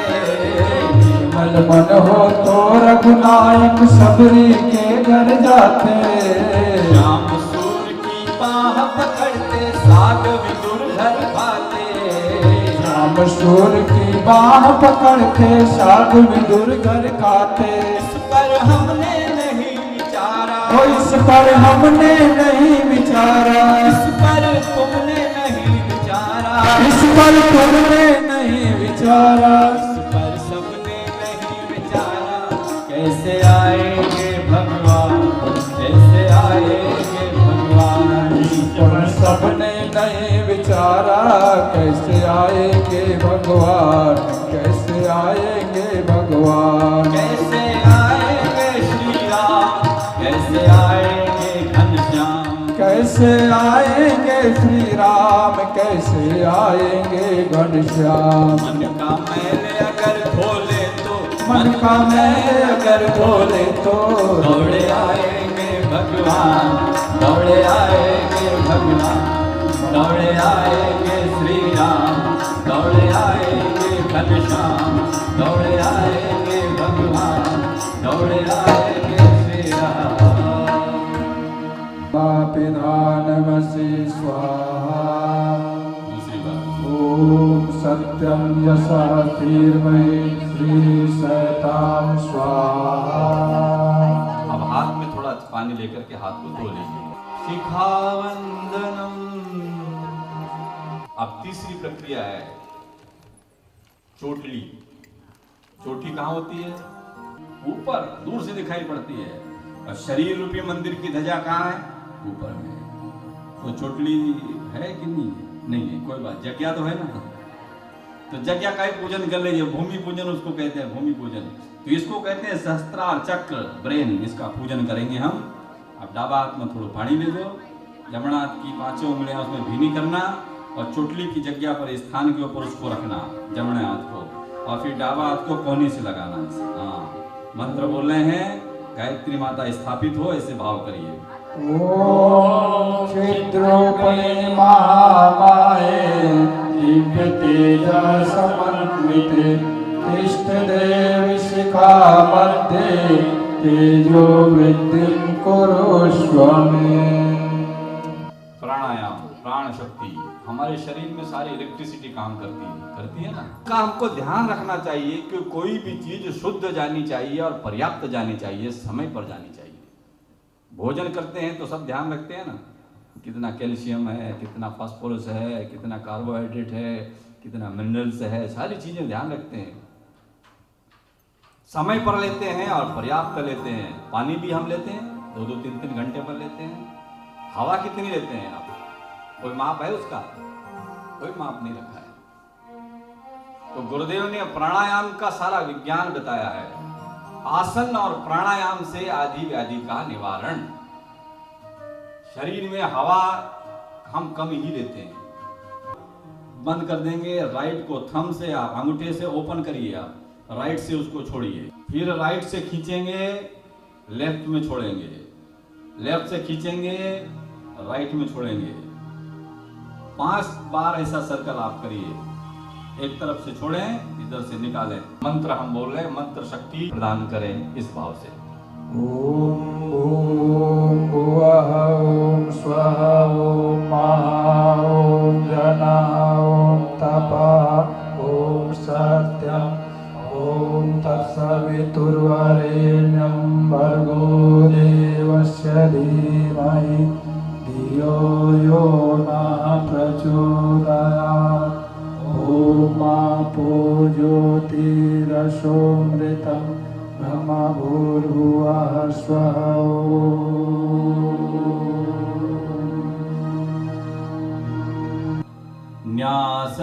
Speaker 3: निर्मल मन हो तो रघुनायक सबरी के घर जाते।
Speaker 2: श्याम सूर की बाह पकड़ते साग विदुर घर पाते।
Speaker 3: राम सूर की बाह पकड़ के साग विदुर घर खाते।
Speaker 2: इस पर हमने नहीं विचारा,
Speaker 3: ओ इस पर हमने नहीं विचारा,
Speaker 2: इस पर तुमने नहीं विचारा,
Speaker 3: इस पर तुमने नहीं विचारा।
Speaker 2: इस पर सबने नहीं विचारा। कैसे आएंगे भगवान, कैसे आएंगे भगवान।
Speaker 3: पर सबने नहीं विचारा कैसे आएंगे भगवान, कैसे आएंगे भगवान।
Speaker 2: कैसे आएंगे श्री राम, कैसे आएंगे घनश्याम।
Speaker 3: कैसे आएंगे श्री राम, कैसे आएंगे घनश्याम।
Speaker 2: मन का मैल अगर धोले तो,
Speaker 3: मन का मैल अगर धोले तो
Speaker 2: दौड़े आएंगे भगवान, दौड़े आएंगे भगवान। दौड़े आएंगे श्री राम, दौड़े आएंगे घनश्याम। दौड़े आएंगे भगवान, दौड़े आएंगे श्री राम।
Speaker 3: पिधानमसि स्वाहा।
Speaker 2: दूसरी बात,
Speaker 3: ओम सत्यम यशः धीर्महि श्री सताम स्वाहा।
Speaker 5: अब हाथ में थोड़ा पानी लेकर के हाथ को धो लीजिए।
Speaker 2: शिखावंदनम।
Speaker 5: अब तीसरी प्रक्रिया है चोटली। चोटी कहाँ होती है?
Speaker 2: ऊपर दूर से दिखाई पड़ती है, और शरीर रूपी मंदिर की ध्वजा कहाँ है? ऊपर में। तो चोटली है कि नहीं है? नहीं है, कोई बात, यज्ञ तो है ना। तो यज्ञ का ही पूजन कर लीजिए। भूमि पूजन उसको कहते हैं, भूमि पूजन। तो इसको कहते हैं सहस्त्रार चक्र ब्रेन, इसका पूजन करेंगे हम। अब डाबा हाथ में थोड़ा पानी ले लो, जमणा हाथ की पांचों उंगलियां उसमें भीनी करना और चुटली की जगह पर स्थान के ऊपर उसको रखना, जमणे हाथ को, और फिर डाबा हाथ को कोहनी से लगाना। हाँ, मंत्र बोल रहे हैं, गायत्री माता स्थापित हो, ऐसे भाव करिए।
Speaker 3: ओम चिद्रूपिणी महामाये दिव्य तेजा समन्विते तिष्ठ देवी शिखा मध्ये तेजो वृद्धिं कुरुष्व मे।
Speaker 2: प्राणायाम, प्राण शक्ति, हमारे शरीर में सारी इलेक्ट्रिसिटी काम करती है ना। का हमको ध्यान रखना चाहिए कि कोई भी चीज शुद्ध जानी चाहिए और पर्याप्त जानी चाहिए, समय पर जानी चाहिए। भोजन करते हैं तो सब ध्यान रखते हैं ना, कितना कैल्शियम है, कितना फास्फोरस है, कितना कार्बोहाइड्रेट है, कितना मिनरल्स है, सारी चीजें ध्यान रखते हैं। समय पर लेते हैं और पर्याप्त लेते हैं। पानी भी हम लेते हैं 2-2, 3-3 घंटे पर लेते हैं। हवा कितनी लेते हैं आप? कोई माप है उसका? कोई माप नहीं रखा है। तो गुरुदेव ने प्राणायाम का सारा विज्ञान बताया है। आसन और प्राणायाम से आदि व्याधि का निवारण। शरीर में हवा हम कम ही लेते हैं। बंद कर देंगे, राइट को थंब से आप अंगूठे से ओपन करिए, आप राइट से उसको छोड़िए, फिर राइट से खींचेंगे, लेफ्ट में छोड़ेंगे, लेफ्ट से खींचेंगे, राइट में छोड़ेंगे। 5 बार ऐसा सर्कल आप करिए। एक तरफ से छोड़ें, इधर से निकालें। मंत्र हम बोल रहे हैं, मंत्र शक्ति प्रदान करें इस भाव से।
Speaker 3: ओम ओम भुवः ओम स्वः ओम महा ओम जना ओम तपः ओम सत्यम ओम तत्सवितुर्वरेण्यं भर्गो देवस्य धीमहि धियो यो नः प्रचोदयात्। ओम आपो ज्योतिरसोमृतं ब्रह्म भूर्भुवः स्वः।
Speaker 2: न्यास।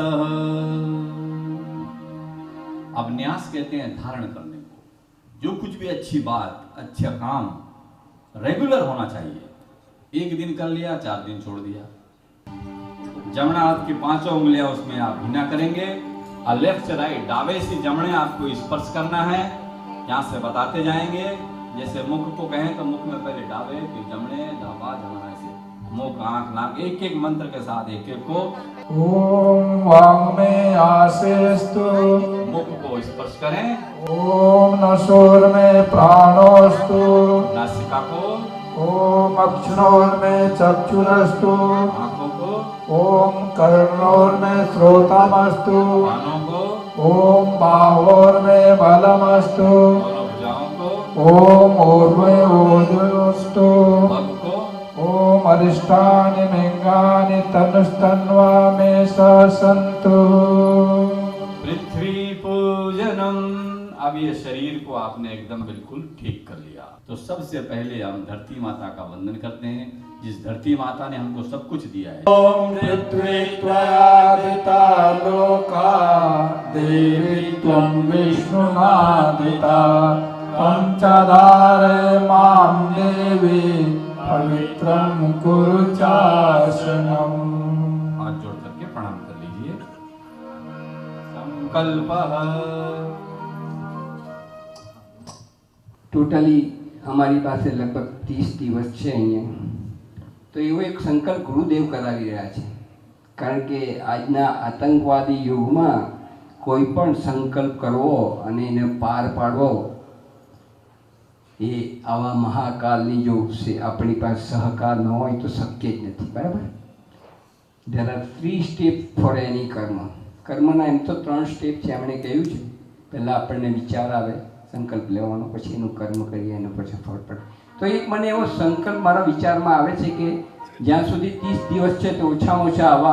Speaker 2: अब न्यास कहते हैं धारण करने को। जो कुछ भी अच्छी बात, अच्छा काम रेगुलर होना चाहिए। एक दिन कर लिया, 4 दिन छोड़ दिया। जमणा हाथ की 5 उंगलियां उसमें आप भीना करेंगे और लेफ्ट से राइट, दावे से जमणे आपको स्पर्श करना है। यहाँ से बताते जाएंगे। जैसे मुख को कहें तो मुख में पहले डावे, फिर जमणे, डाबा, जमणा, ऐसे मुख, आंख, नाक, एक एक मंत्र के साथ एक एक को।
Speaker 3: ओम वांग में आसेस्तु,
Speaker 2: मुख को स्पर्श करें।
Speaker 3: ओम नसोर में प्राणोस्तु,
Speaker 2: नासिका को।
Speaker 3: ओम अक्षणोर में चक्षुरस्तु,
Speaker 2: आंखों को।
Speaker 3: ओम कर्णोर में श्रोतमस्तु,
Speaker 2: कानों को।
Speaker 3: ओम बाहोर में बलमस्तु,
Speaker 2: दोनों भुजाओं को।
Speaker 3: ओम ऊर्ध्वे ओजोस्तु,
Speaker 2: पग को।
Speaker 3: ओम अरिष्टानि लिंगानि तनुस्तन्वा में सन्तु।
Speaker 2: पृथ्वी पूजनम। अब ये शरीर को आपने एकदम बिल्कुल ठीक कर लिया। तो सबसे पहले हम धरती माता का वंदन करते हैं, जिस धरती माता ने हमको सब कुछ दिया है।
Speaker 3: ओम पृथ्वी त्वयादिता लोका देवी त्वं विष्णुनादिता पंचधारे मां देवी पवित्रं कुरु चासनम।
Speaker 2: हाथ जोड़ करके प्रणाम कर लीजिए। संकल्पः।
Speaker 4: ટોટલી અમારી પાસે લગભગ 30 દિવસ છે અહીંયા, તો એવો એક સંકલ્પ ગુરુદેવ કરાવી રહ્યા છે. કારણ કે આજના આતંકવાદી યુગમાં કોઈ પણ સંકલ્પ કરવો અને એને પાર પાડવો એ આવા મહાકાલની જો આપણી પાસે સહકાર ન હોય તો શક્ય જ નથી. બરાબર? ધેર આર 3 સ્ટેપ ફોર એની કર્મ. કર્મના એમ તો 3 સ્ટેપ છે. એમણે કહ્યું છે પહેલાં આપણને વિચાર આવે, સંકલ્પ લેવાનો, પછી એનું કર્મ કરીએ, એનો પછી ફળ પડે. તો એક મને એવો સંકલ્પ મારા વિચારમાં આવે છે કે જ્યાં સુધી 30 દિવસ છે તો ઓછામાં ઓછા આવા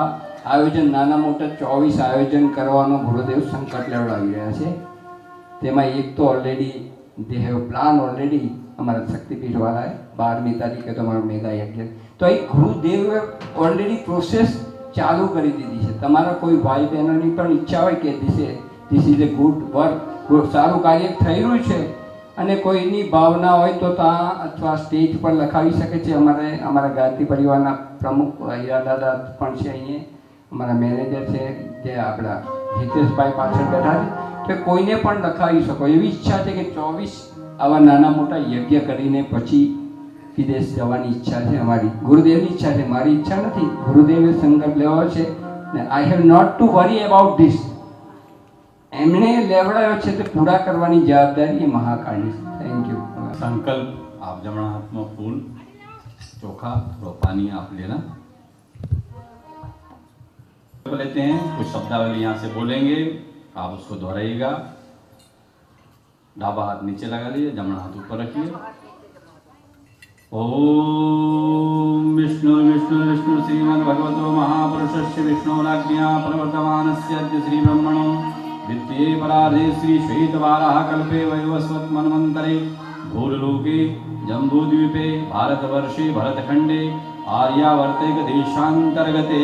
Speaker 4: આયોજન, નાના મોટા 24 આયોજન કરવાનો ગુરુદેવ સંકલ્પ લેવડાવી રહ્યા છે. તેમાં એક તો already they have plan already અમારા શક્તિપીઠવાળાએ 12મી તારીખે તો અમારો મેગા યજ્ઞ. તો એ ગુરુદેવે ઓલરેડી પ્રોસેસ ચાલુ કરી દીધી છે. તમારા કોઈ ભાઈ બહેનોની પણ ઈચ્છા હોય કે this is A good work, સારું કાર્ય થઈ રહ્યું છે, અને કોઈની ભાવના હોય તો ત્યાં અથવા સ્ટેજ પર લખાવી શકે છે. અમારા ગાયત્રી પરિવારના પ્રમુખ હીરા દાદા પણ છે અહીંયા, અમારા મેનેજર છે જે આપણા હિતેશભાઈ પાછળ બેઠા છે, કે કોઈને પણ લખાવી શકો. એવી ઈચ્છા છે કે 24 આવા નાના મોટા યજ્ઞ કરીને પછી વિદેશ જવાની ઈચ્છા છે અમારી. ગુરુદેવની ઈચ્છા છે, મારી ઈચ્છા નથી. ગુરુદેવે સંકલ્પ લેવો છે ને I have not to worry about this. એમણે લેવડાયો છે તે પૂરા કરવાની જવાબદારી એ મહાકાળની. Thank you.
Speaker 2: संकल्प आप जमना हाथ में फूल चोखा थोड़ा पानी आप लेना लेते हैं. कुछ शब्दावली यहाँ से बोलेंगे, आप उसको दोहराइएगा. डाबा हाथ नीचे लगा लीजिए, जमना हाथ ऊपर रखिए. ओम विष्णु विष्णु विष्णु श्रीमद् भगवतो महापुरुषस्य विष्णोराज्ञा प्रवर्तमानस्य अद्य श्री ब्रह्मणो द्वितीये परार्धे श्री श्वेतवाराह कल्पे वैवस्वत मन्वन्तरे भूलोके जम्बूद्वीपे भारतवर्षे भरतखण्डे आर्यावर्तैक देशान्तर्गते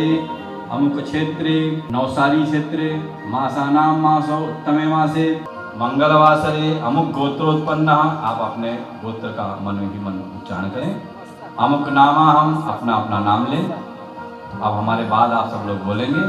Speaker 2: अमुक क्षेत्रे नवसारी क्षेत्रे मासानां मासौ उत्तमे मासे मंगलवासरे अमुक गोत्रोत्पन्न. आप अपने गोत्र का मन में ही मन उच्चारण करें. अमुक नामा, हम अपना अपना नाम लें. अब हमारे बाद आप सब लोग बोलेंगे.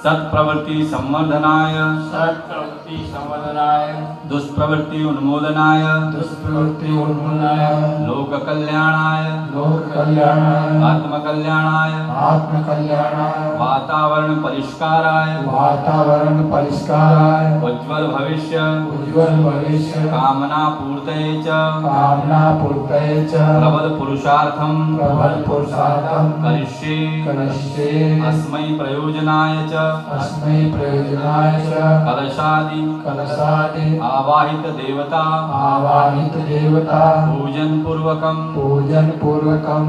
Speaker 2: सत्प्रवृत्ति संवर्धनाय,
Speaker 3: सत्प्रवृत्ति संवर्धनाय,
Speaker 2: दुष्प्रवृत्ति उन्मूलनाय,
Speaker 3: दुष्प्रवृत्ति उन्मूलनाय,
Speaker 2: लोक कल्याणाय,
Speaker 3: लोक कल्याणाय,
Speaker 2: आत्म कल्याणाय,
Speaker 3: आत्म कल्याणाय,
Speaker 2: वातावरण परिष्काराय,
Speaker 3: वातावरण परिष्काराय,
Speaker 2: उज्ज्वल भविष्य,
Speaker 3: उज्ज्वल भविष्य,
Speaker 2: कामना पूर्तये च,
Speaker 3: कामना पूर्तये च,
Speaker 2: प्रबल पुरुषार्थम,
Speaker 3: प्रबल पुरुषार्थम,
Speaker 2: करिष्ये,
Speaker 3: करिष्ये,
Speaker 2: अस्मै प्रयोजनाय च,
Speaker 3: अस्मै प्रयोजनाय च,
Speaker 2: कलशादि,
Speaker 3: कलशादि,
Speaker 2: आवाहित देवता,
Speaker 3: आवाहित देवता,
Speaker 2: पूजन पूर्वकम,
Speaker 3: पूजन पूर्वकम,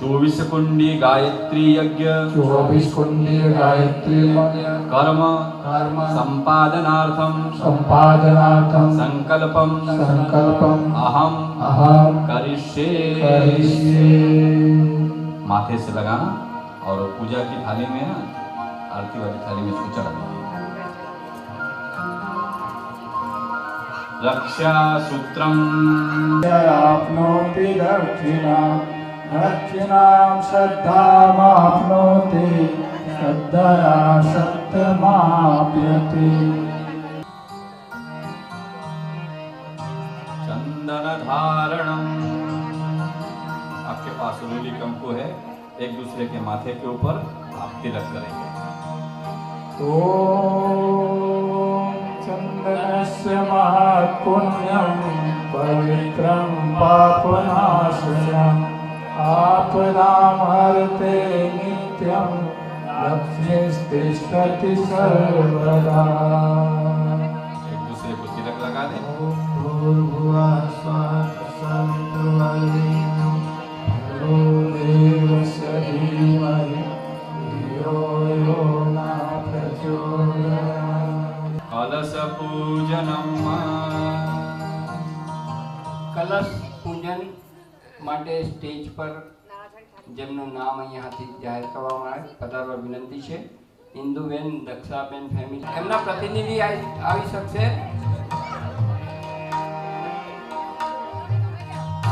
Speaker 2: 24 कुंडी गायत्री यज्ञ,
Speaker 3: 24 कुंडी गायत्री
Speaker 2: कर्म
Speaker 3: कर्म
Speaker 2: संपादनार्थम,
Speaker 3: संपादनार्थम,
Speaker 2: संकल्पम,
Speaker 3: संकल्पम,
Speaker 2: अहम
Speaker 3: अहम
Speaker 2: करिष्ये.
Speaker 3: करिष्ये.
Speaker 2: माथे से लगाना और पूजा की थाली में ना, आरती वाली थाली में इसको चढ़ा दीजिए. रक्षा सूत्रम
Speaker 3: आपनोति दक्षिणां, दक्षिणां श्रद्धामाप्नोति, श्रद्धया सत्यमाप्यते.
Speaker 2: चंदन धारणम. आपके पास रूली कंकु है, एक दूसरे के माथे के ऊपर आप तिलक करेंगे.
Speaker 3: ॐ चन्दनस्य महत्पुण्यं पवित्रं पापनाशनम् आपदामहर्ते नित्यं लक्ष्मीस्तिष्ठति सर्वदा.
Speaker 2: एक दूसरे को तिलक लगा दें.
Speaker 3: ॐ भूर्भुवः स्वः सवितुर्वरेण्यं भर्गो देवस्य धीमहि धियो यो न प्रचोदयात्.
Speaker 2: कलश पूजनम.
Speaker 4: કલશ પૂજન માટે સ્ટેજ પર જેમનું નામ અહીંયાથી જાહેર કરવામાં આવે પધારવા વિનંતી છે. ઇન્દુબેન, દક્ષાબેન ફેમિલી, એમના પ્રતિનિધિ આવી શકશે.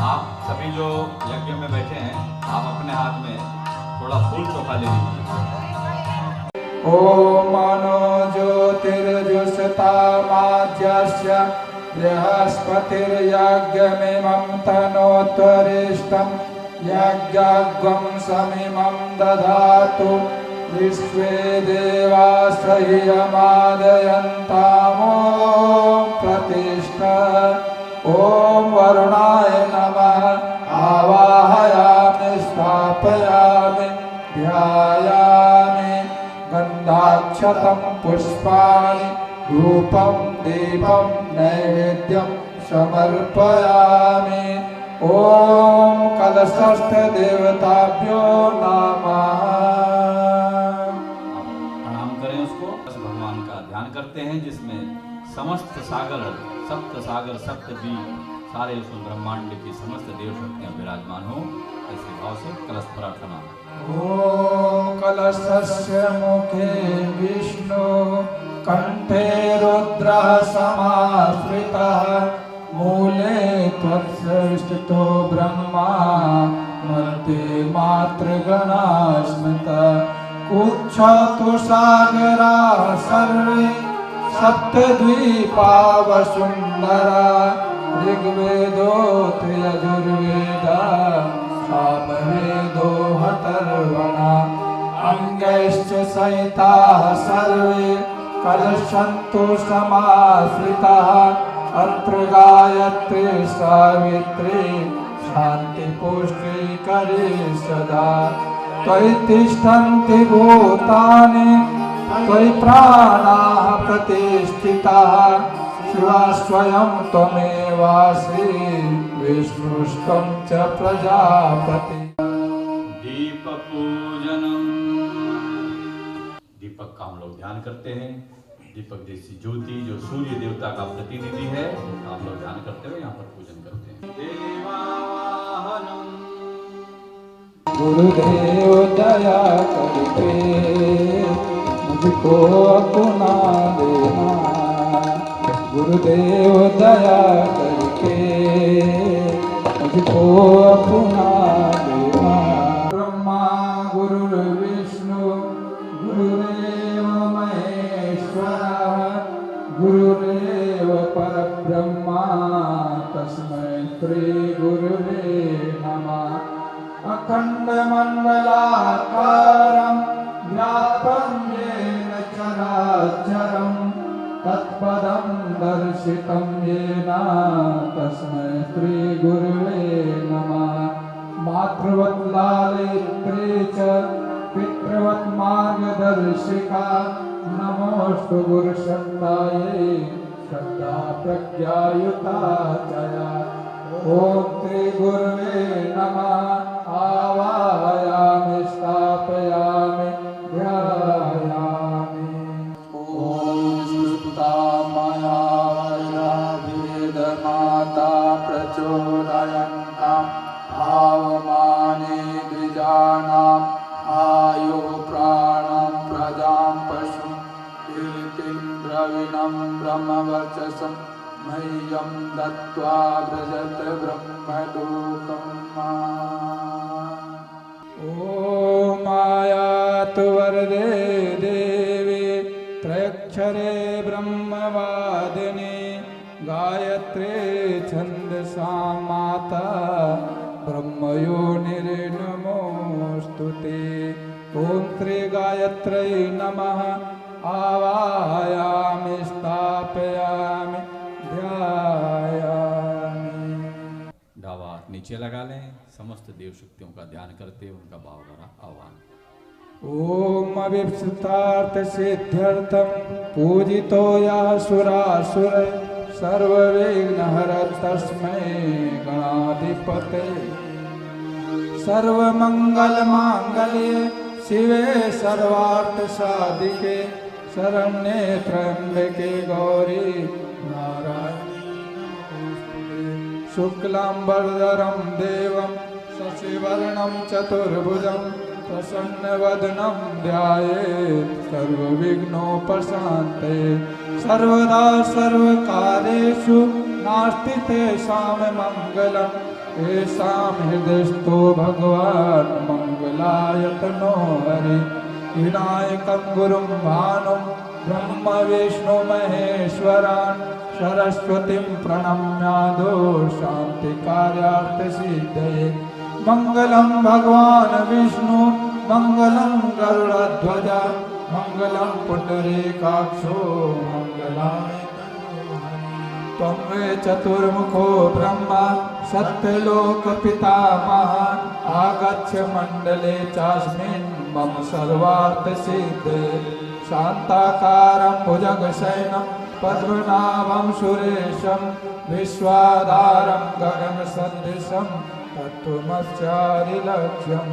Speaker 2: आप सभी जो यज्ञ में बैठे हैं, आप अपने हाथ में थोड़ा फूल चोखा ले लीजिए.
Speaker 3: ॐ मनो ज्योतिर्जुषतामाज्यस्य बृहस्पतिर्यज्ञमिमं तनोत्वरिष्ठं यज्ञाग्वं समिमं दधातु विश्वे देवाश्रयमादयन्तामो प्रतिष्ठा. ॐ वरुणाय नमः आवाहयामि स्थापयामि ध्यायामि गन्धाक्षतं पुष्पाणि धूपं दीपं नैवेद्यं समर्पयामि. ॐ कलशस्थ देवताभ्यो नमः.
Speaker 2: प्रणाम करें उसको. भगवान का ध्यान करते हैं जिसमें समस्त सागर, सप्त सागर, सप्त द्वीप, सारे उस ब्रह्मांड की समस्त देव शक्तियां विराजमान हो. ऐसे भाव से कलश प्रार्थना.
Speaker 3: ॐ कलशस्य मुखे विष्णु, कण्ठे रुद्रः समाश्रितः, मूले तो ब्रह्मा मर्ते मातृगणा स्मृता उच्छतु सागरा सर्वे सप्तद्वीपा वसुन्धरा ऋग्वेदोऽथ यजुर्वेदा सामवेदो हतर्वणा अंगैश्च सहिताः सर्वे कलशन्तु समाश्रिताः अत्र गायत्री सावित्री शान्तिपुष्टिकरी सदा त्वयि तिष्ठन्ति भूतानि त्वयि प्राणाः प्रतिष्ठिताः शिवा स्वयं त्वमेवासि विष्णुस्त्वं च प्रजापति।
Speaker 5: दीप पूजनम। दीपक का हम लोग ध्यान करते हैं। दीपक जैसी ज्योति जो सूर्य देवता का प्रतिनिधि है, उसका हम लोग ध्यान करते हुए यहाँ पर पूजन करते हैं। देवावाहनम।
Speaker 3: गुरुदेव दया करके मुझको अपना देना, गुरुदेव दया करके मुझको अपना देना। ब्रह्मा गुरुर्विष्णु गुरुदेव महेश्वरः गुरुरेव परब्रह्मा तस्मै श्री गुरुवे नमः। अखण्डमण्डलाकारं व्याप्तं येन चराचरं तत्पदं दर्शितं येन तस्मै श्रीगुरुवे नमः। मातृवत् लालित्ये च पितृवत् मार्गदर्शिका नमोऽस्तु गुरुशब्दायै श्रद्धा प्रज्ञायुता चया। ॐ श्री गुरुवे नमः। आवाहयामि स्थापयामि ध्यायामि। ॐ सुता मया वेदमाता प्रचोदयन्ताम् आवमाने द्विजानाम् आयुः प्राणं प्रजां पशुं कीर्तिं द्रविणं ब्रह्मवर्चसं मह्यं दत्त्वा व्रजत ब्रह्मलोकम्। ॐ मायातु वरदे देवी त्रयक्षरे ब्रह्मवादिनी गायत्रे छन्दसां माता ब्रह्मयोनिर्नमोऽस्तु ते। ॐ श्री गायत्रै नमः। आवाहयामि स्थापयामि ध्यायामि।
Speaker 5: डावा हाथ नीचे लगा लें। समस्त देव शक्तियों का ध्यान करते हुए उनका भाव भरा आह्वान।
Speaker 3: ॐ अभीप्सितार्थ सिद्ध्यर्थं पूजितो यः सुरासुर सर्वविघ्नहर तस्मै गणाधिपते। सर्वमंगलमांगल्ये शिवे सर्वार्थसाधिके शरण्ये त्र्यंबके गौरी नारायणी नमोस्तुते। शुक्लांबरधरं देवं शशिवर्णं चतुर्भुजं प्रसन्नवदनं ध्यायेत् सर्वविघ्नोपशान्तये। सर्वदा सर्वकार्येषु नास्ति तेषां मंगलम् येषां हृदयस्थो भगवान् मंगलायतनो हरि। विनायकं गुरुं भानुं ब्रह्म विष्णु महेश्वरान् सरस्वतीं प्रणम्यादो शान्तिकार्यार्थसिद्धये। मंगलं भगवान् विष्णु मंगलं गरुडध्वज मंगलं पुंडरीकाक्षो मंगलाय त्वं वे चतुर्मुखो ब्रह्मा सत्यलोक पितामह। आगच्छ मंडले चास्मिन् मम सर्वार्थ सिद्धे। शान्ताकारं भुजगशयनं पद्मनाभं सुरेशं विश्वाधारं गगनसदृशं तत्त्वमस्यादिलक्ष्यं।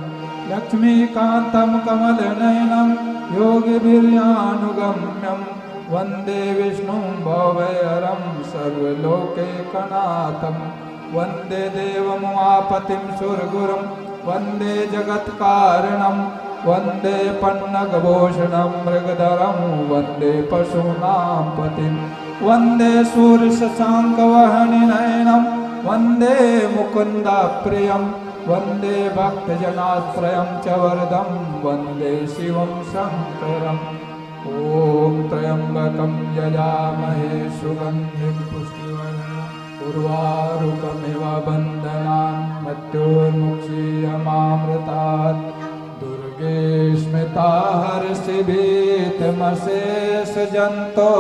Speaker 3: लक्ष्मीकान्तं कमलनयनं योगिभिर्यानुगम्यं वन्दे विष्णुं भवभयहरं सर्वलोकैकनाथं। वन्दे देवमुमापतिं सुरगुरुं वन्दे जगत्कारणं वन्दे पन्नगभूषणं मृगधरं वन्दे पशूनां पतिं। वन्दे सूर्यशशाङ्कवहनिनयनं वन्दे मुकुन्दप्रियं वन्दे भक्तजनाश्रयं च वरदं वन्दे शिवं शङ्करम् ॐ त्र्यम्बकं यजामहे सुगन्धिं पुष्टिवर्धनम् उर्वारुकमिव बन्धनान् मृत्योर्मुक्षीयमामृतात् दुर्गे स्मृता हर्षिभीतमशेषजन्तो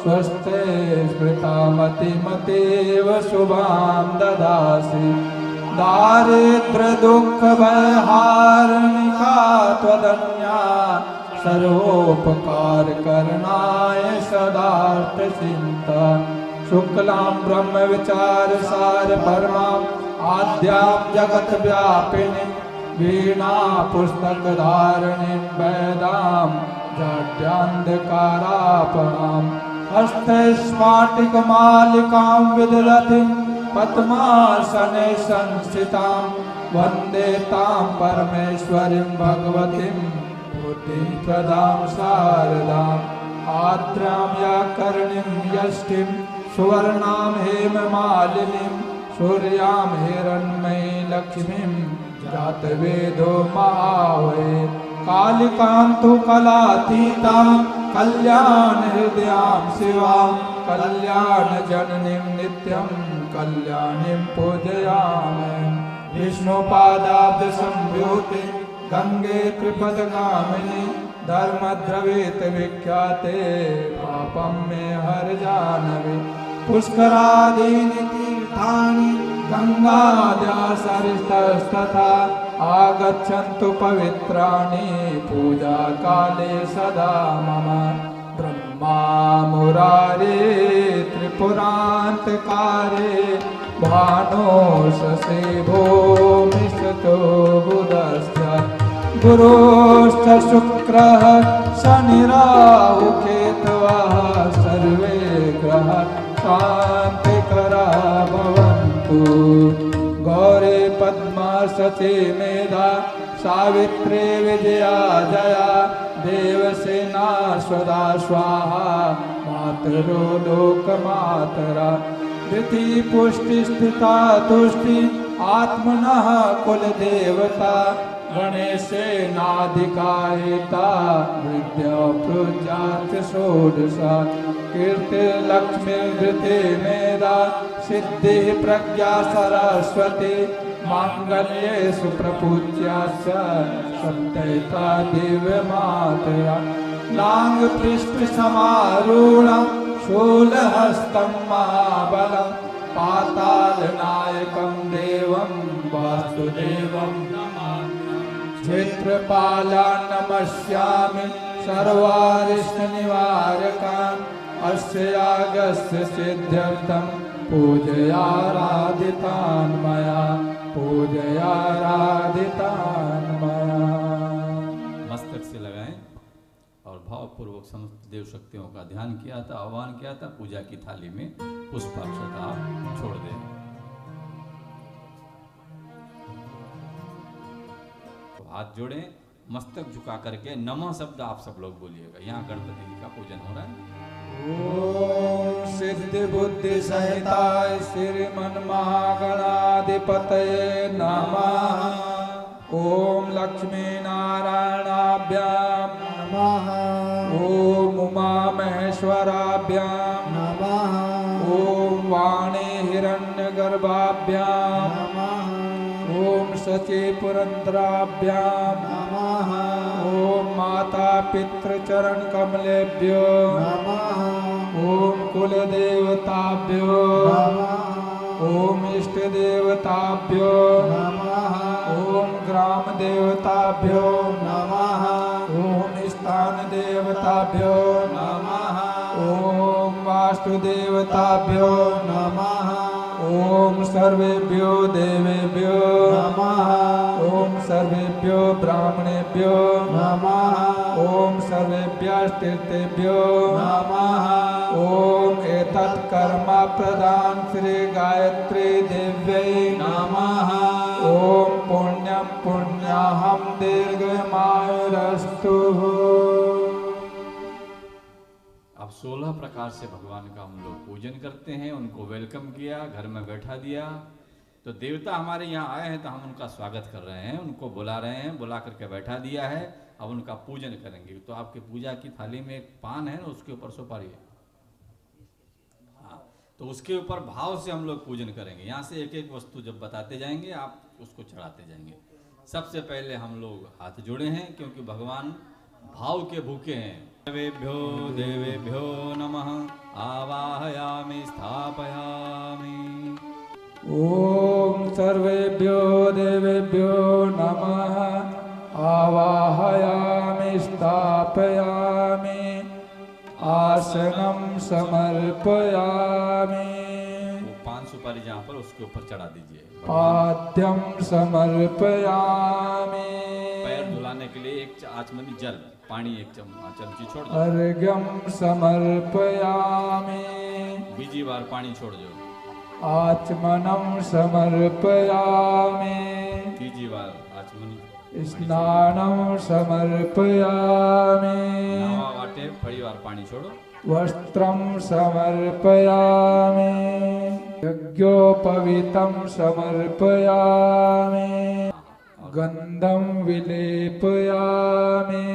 Speaker 3: स्वस्ते स्मृता मतिमतीव शुभां ददासि दारिद्र्यदुःखभयहारिणिका त्वदन्या सर्वोपकारकरणाय सदार्थचिन्ता शुक्लां ब्रह्मविचारसार परमाम् आद्यां जगद्व्यापिनीं वीणा पुस्तकधारिणीं वेदां जाड्यान्धकारापणां हस्ते स्फाटिकमालिकां विदधतीं पद्मासने संस्थितां वन्दे तां परमेश्वरीं भगवतीं बुद्धिं प्रदां शारदाम् आद्रां व्याकरणीं यष्टिं सुवर्णां हेममालिनीं सूर्यां हिरण्मयी लक्ष्मीं जातवेदो महावये कालिकां तु कलातीतां कल्याणहृदयां शिवां कल्याणजननीं नित्यं कल्याणीं पूजयामि विष्णुपादाब्जसंयुते गंगे त्रिपदगामिनी धर्मद्रवीत विख्याते पापं मे हर जानवे पुष्करादीनि तीर्थानि गंगाद्या सरितस्तथा आगच्छन्तु पवित्राणि पूजा काले सदा मम ब्रह्मा मुरारे त्रिपुरान्तकारे भानो शशि भूमिष्ठो बुधश्च गुरुश्च शुक्रः शनिराहु केतवः सर्वे ग्रहाः शान्तिकरा भवन्तु गौरी पद्मा सती मेधा सावित्री विजया जया देवसेना स्वदा स्वाहा मातरो लोकमातरा धृति पुष्टि स्थिता तुष्टि आत्मनः कुलदेवता गणेशेनाधिकारिता विद्या प्रजात षोडशा कीर्तिर्लक्ष्मी धृति मेधा सिद्धिः प्रज्ञा सरस्वती मांगल्ये सुप्रपूज्या सप्तैता दिव्यमातरा लाङ्गपृष्ठ समारूढं शूलहस्तं महाबलं पातालनायकं देवं वासुदेवं क्षेत्रपालान् नमस्यामि सर्वारिष्टनिवारकान् अस्य यागस्य सिद्ध्यर्थं पूजयाराधितान् मया
Speaker 5: मस्तक से लगाएं और भावपूर्वक समस्त देव शक्तियों का ध्यान किया था, आह्वान किया था। पूजा की थाली में पुष्पाक्षता छोड़ दें। तो हाथ जोड़ें, मस्तक झुका करके नमः शब्द आप सब लोग बोलिएगा। यहाँ गणपति जी का पूजन हो रहा है।
Speaker 3: ओम सिद्धि बुद्धि सहिताय श्रीमन महागणाधिपतये नमः। ओम लक्ष्मी नारायणाभ्यां नमः। ओम उमा महेश्वराभ्यां नमः। ओम वाणी हिरण्यगर्भाभ्यां नमः। ओम शची पुरंदराभ्यां नमः। ओम माता पितृचरण कमलेभ्यो नमः। ओम कुल देवताभ्यो नमः। ओम इष्ट देवताभ्यो नमः। ओम ग्राम देवताभ्यो नमः। ओम स्थान देवताभ्यो नमः। ओम वास्तु देवताभ्यो नमः। ओम सर्वेभ्यो देवेभ्यो नमः। ओम सर्वेभ्यो ब्राह्मणेभ्यो नमः। ओम सर्वेभ्यस्तीर्थेभ्यो नमः। ओम एतत् कर्म प्रदान श्री गायत्री देव्यै नमः। ओम पुण्यं पुण्याहं दीर्घमायुरस्तु।
Speaker 5: आप 16 प्रकार से भगवान का हम लोग पूजन करते हैं। उनको वेलकम किया, घर में बैठा दिया। तो देवता हमारे यहाँ आए हैं तो हम उनका स्वागत कर रहे हैं, उनको बुला रहे हैं, बुला करके बैठा दिया है। अब उनका पूजन करेंगे। तो आपकी पूजा की थाली में एक पान है ना, उसके ऊपर सुपारी है। हाँ, तो उसके ऊपर भाव से हम लोग पूजन करेंगे। यहाँ से एक एक वस्तु जब बताते जाएंगे आप उसको चढ़ाते जाएंगे। सबसे पहले हम लोग हाथ जोड़े हैं, क्योंकि भगवान भाव के भूखे हैं। देवेभ्यो देवेभ्यो नमः आवाहयामि स्थापयामि।
Speaker 3: ॐ सर्वेभ्यो देवेभ्यो नमः आवाहयामि स्थापयामि आसनं समर्पयामि।
Speaker 5: वो पान सुपारी जहाँ पर उसके ऊपर चढ़ा दीजिए।
Speaker 3: पाद्यं समर्पयामि।
Speaker 5: पैर धुलाने के लिए एक आचमनी जल पानी एक चमची छोड़ दो।
Speaker 3: अर्घ्यं समर्पयामि।
Speaker 5: बीजी बार पानी छोड़ दो।
Speaker 3: आचमनं समर्पयामि।
Speaker 5: तीजी बार आचमनी।
Speaker 3: स्नानं समर्पयामि।
Speaker 5: नवा वाटे फड़ी बार पानी छोड़ो।
Speaker 3: वस्त्रं समर्पयामि। यज्ञोपवीतं समर्पयामि। गंधं विलेपयामि।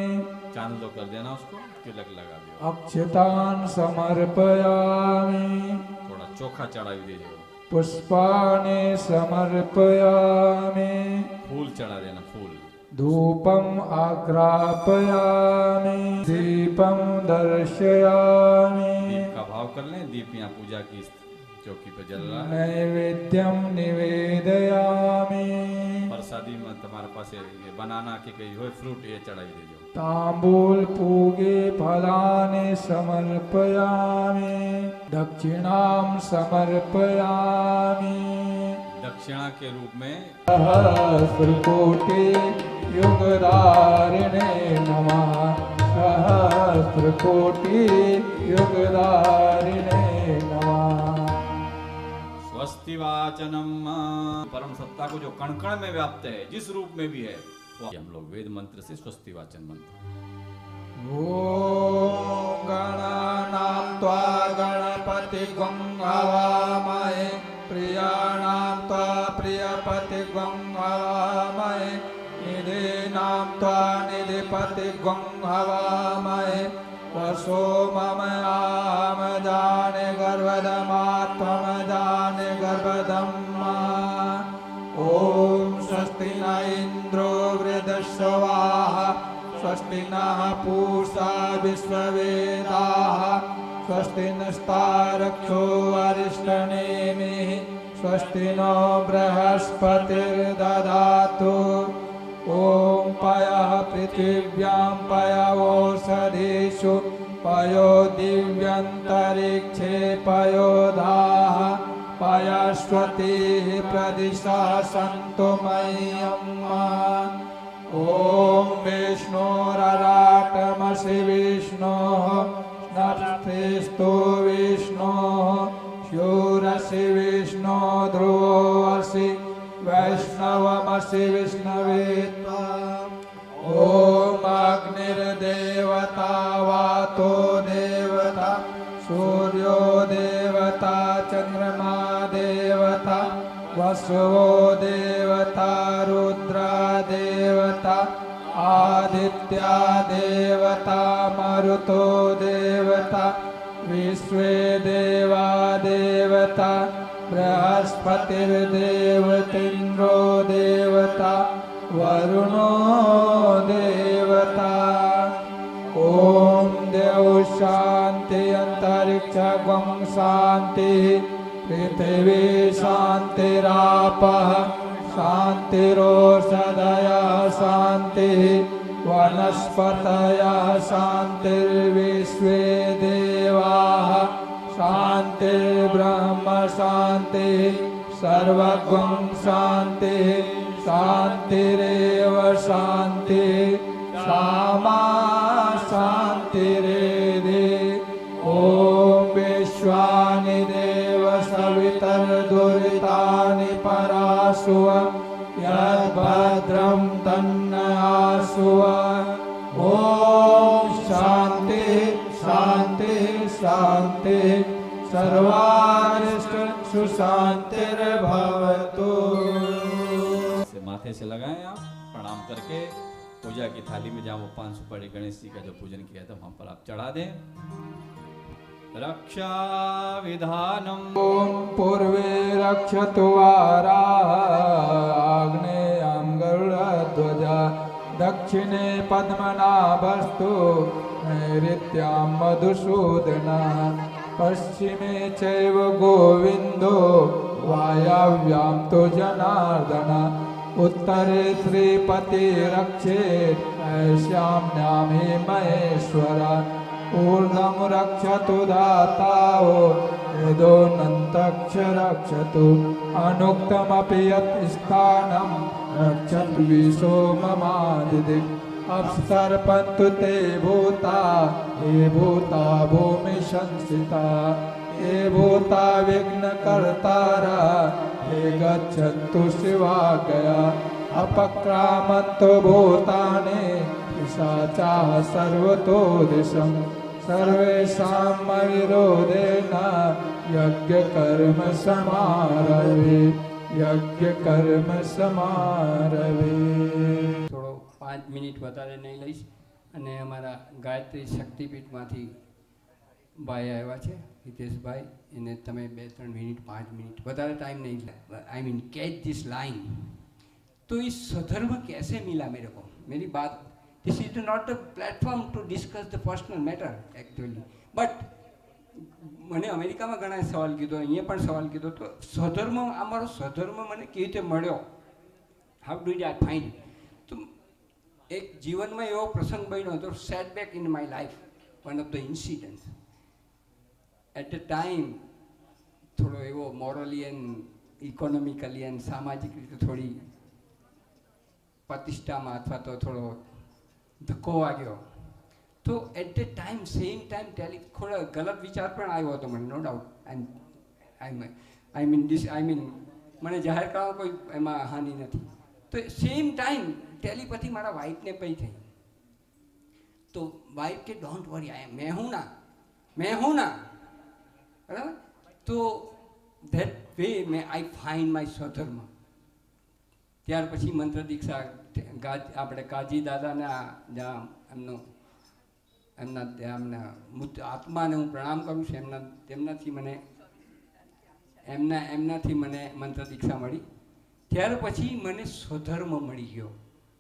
Speaker 5: चांदलो कर देना उसको, तिलक लगा दियो।
Speaker 3: अक्षतान् समर्पयामि।
Speaker 5: थोड़ा चोखा चढ़ाई दीजिए।
Speaker 3: पुष्पाणि समर्पयामि।
Speaker 5: फूल चढ़ा देना, फूल।
Speaker 3: धूपम् आग्रापयामि। दीपं दर्शयामि।
Speaker 5: दीप का भाव कर लें। दीप यहाँ पूजा की चौकी पे जल रहा है।
Speaker 3: नैवेद्यं निवेदयामि।
Speaker 5: प्रसादी में तुम्हारे पास ये बनाना के कहीं हो फ्रूट ये चढ़ाई दीजिए।
Speaker 3: तांबूल पूगे फलानि समर्पयामि। दक्षिणां समर्पयामि।
Speaker 5: दक्षिणा के रूप में
Speaker 3: सहस्रकोटि युगधारिणे नमः। सहस्रकोटि युगधारिणे नमः।
Speaker 5: स्वस्ति वाचनम। परम सत्ता को जो कण कण में व्याप्त है, जिस रूप में भी है, वो हम लोग वेद मंत्र से स्वस्ति वाचन मंत्र।
Speaker 3: ॐ गणानां त्वा गणपतिगं हवामहे। प्रियाणां त्वा प्रियपतिगं हवामहे। निधीनां त्वा निधिपतिगं हवामहे। वसो मम आमजाने गर्भदमात्मजाने गर्भदम्मा। ॐ स्वस्ति न इन्द्रो वृद्धश्रवाः। स्वस्ति नः पूषा विश्ववेदाः। स्वस्ति नस्तारक्षो अरिष्टनेमिः। स्वस्ति नो बृहस्पतिर्दधातु। ॐ पयः पृथिव्यां पयवोषधीषु। पयो दिव्यन्तरिक्षे पयोधाः। पयस्वतीः प्रदिशः सन्तु मह्यम्। ॐ विष्णोरराटमसि विष्णोः। नभस्तेस्तु विष्णोः। शूरसि विष्णो ध्रुवोऽसि। वैष्णवमसि विष्णवे त्वम्। ॐ अग्निर्देवता वातो देवता। सूर्यो देवता चन्द्रमा देवता। वसवो देवता रुद्रा देवता। आदित्या देवता मरुतो देवता। विश्वे देवा देवता। बृहस्पतिर्देवतेन्द्रो देवता। वरुणो देवता। ॐ देव शान्ति अन्तरिक्षं शान्तिः। पृथिवी शान्तिरापः शान्तिरोषधयः शान्तिः। वनस्पतयः शान्तिर्विश्वे देवाः शान्तिर्ब्रह्म शान्तिः। सर्वगं शान्तिः शान्तिरेव शान्तिः। सामा शान्तिरेधि। ॐ विश्वानि देव सवितर्दुरितानि पराशुव। यद्भद्रं तन्न आशुव। ॐ शान्तिः शान्तिः शांति सर्वारिष्ट सुशांतिर्भवतु।
Speaker 5: से माथे से लगाएं आप प्रणाम करके पूजा की थाली में जहाँ वो 5 सुपारी गणेश जी का जो पूजन किया था वहां पर आप चढ़ा दें। रक्षा विधानम
Speaker 3: ओम पूर्वे रक्षतु आग्नेयं गरुड़ध्वजा दक्षिणे पद्मनाभस्तु नैऋत्यां मधुसूदना पश्चिमे चैव गोविंदो वायव्यां तु जनार्दन उत्तरे श्रीपति रक्षेत् ऐशाम्यां हि महेश्वर ऊर्ध्वं रक्षतु दाताओ यदोऽनन्तच्च रक्षतु अनुक्तमपि यत् स्थानं रक्षतु विशो ममादिदिक् अपसर्पन्तु ते भूता ये भूता भूमि संस्थिता ये भूता विघ्नकर्तारा ये गच्छन्तु शिवाज्ञया अपक्रामन्तु भूतानि पिशाचाः सर्वतो दिशं सर्वेषां विरोधेन यज्ञकर्म समारभे यज्ञकर्म समारभे।
Speaker 4: થોડો 5 મિનિટ વધારે નહીં લઈશ અને અમારા ગાયત્રી શક્તિપીઠમાંથી ભાઈ આવ્યા છે હિતેશભાઈ, એને તમે 2-3 મિનિટ 5 મિનિટ વધારે टाइम नहीं, I mean catch this line. तो इस सधर्म कैसे मिला मेरे को, मेरी बात, this is not a platform to discuss the personal matter actually, but મને અમેરિકામાં ઘણા સવાલ કીધો, અહીંયા પણ સવાલ કીધો, તો સ્વધર્મ, અમારો સ્વધર્મ મને કેવી રીતે મળ્યો, હાઉ ડીડ આઈ ફાઇન્ડ? તો એક જીવનમાં એવો પ્રસંગ બન્યો હતો, setback in my life, one of the incidents at the time થોડો એવો મોરલી એન્ડ ઇકોનોમિકલી એન્ડ સામાજિક રીતે થોડી પ્રતિષ્ઠામાં અથવા તો થોડો ધક્કો વાગ્યો। તો at the time same time થોડો ગલત વિચાર પણ આવ્યો હતો મને, નો ડાઉટ, આઈ મીન મને જાહેર કરવામાં કોઈ એમાં હાનિ નથી। તો સેમ ટાઈમ ટેલિપથી મારા વાઈફને પઈ થઈ। તો વાઈફ કે ડોન્ટ વરી, मैं हूँ ना, બરાબર? તો ધેટ વે મેં આઈ ફાઇન્ડ માય સ્વધર્મ। ત્યાર પછી મંત્ર દીક્ષા આપણે કાજી દાદાના જ્યાં એમના આત્માને હું પ્રણામ કરું છું, એમનાથી મને મંત્ર દીક્ષા મળી। ત્યાર પછી મને સ્વધર્મ મળી ગયો।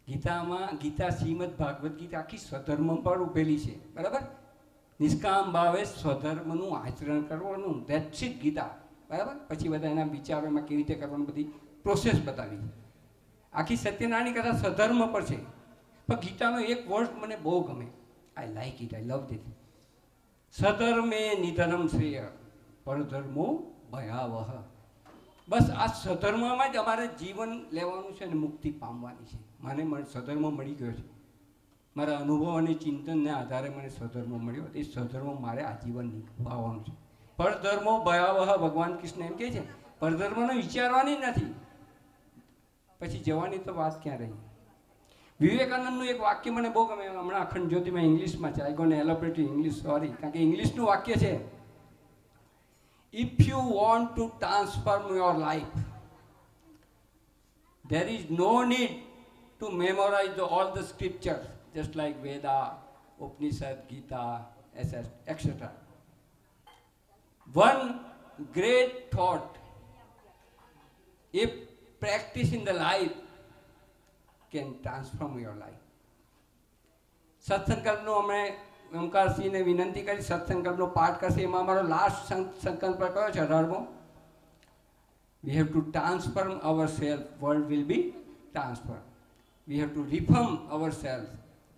Speaker 4: ગીતા શ્રીમદ ભાગવત ગીતા આખી સ્વધર્મ પર ઉભેલી છે, બરાબર? નિષ્કામ ભાવે સ્વધર્મનું આચરણ કરવાનું, ધેટ્સ ઇટ ગીતા, બરાબર? પછી બધા એના વિચારો એમાં કેવી રીતે કરવાનું બધી પ્રોસેસ બતાવી। આખી સત્યનારાયણ કથા સ્વધર્મ પર છે, પણ ગીતાનો એક વર્ડ મને બહુ ગમે, I like it, I love it. સધર્મે નિધનમ શ્રેય પરધર્મો ભયાવહ। બસ આ સધર્મમાં જ અમારે જીવન લેવાનું છે અને મુક્તિ પામવાની છે। મને સધર્મ મળી ગયો છે, મારા અનુભવ અને ચિંતનને આધારે મને સ્વધર્મ મળ્યો, એ સ્વધર્મ મારે આજીવન નિભાવવાનું છે। પરધર્મો ભયાવહ, ભગવાન કૃષ્ણ એમ કહે છે, પરધર્મનો વિચારવાની નથી, પછી જવાની તો વાત ક્યાં રહી। વિવેકાનંદનું એક વાક્ય મને બહુ ગમે, હમણાં અખંડ જ્યોતિમાં ઇંગ્લિશમાં છે, આઈ ગોન એલોપેટ ઇંગ્લિશ, સોરી, કારણ કે ઇંગ્લિશનું વાક્ય છે, if you want to transform your life there is no need to memorize all the scriptures, just like Veda, Upanishad, Gita, etc. One great thought, if practice in the life, can transform your life. સત્સંકલ્પનો અમે ઓમકારસિંહને વિનંતી કરી સત્સંકલ્પનો પાઠ કરશે, એમાં અમારો last સંકલ્પ કયો છે, 18મો? We have to transform ourselves, world will be transformed. We have to reform ourselves,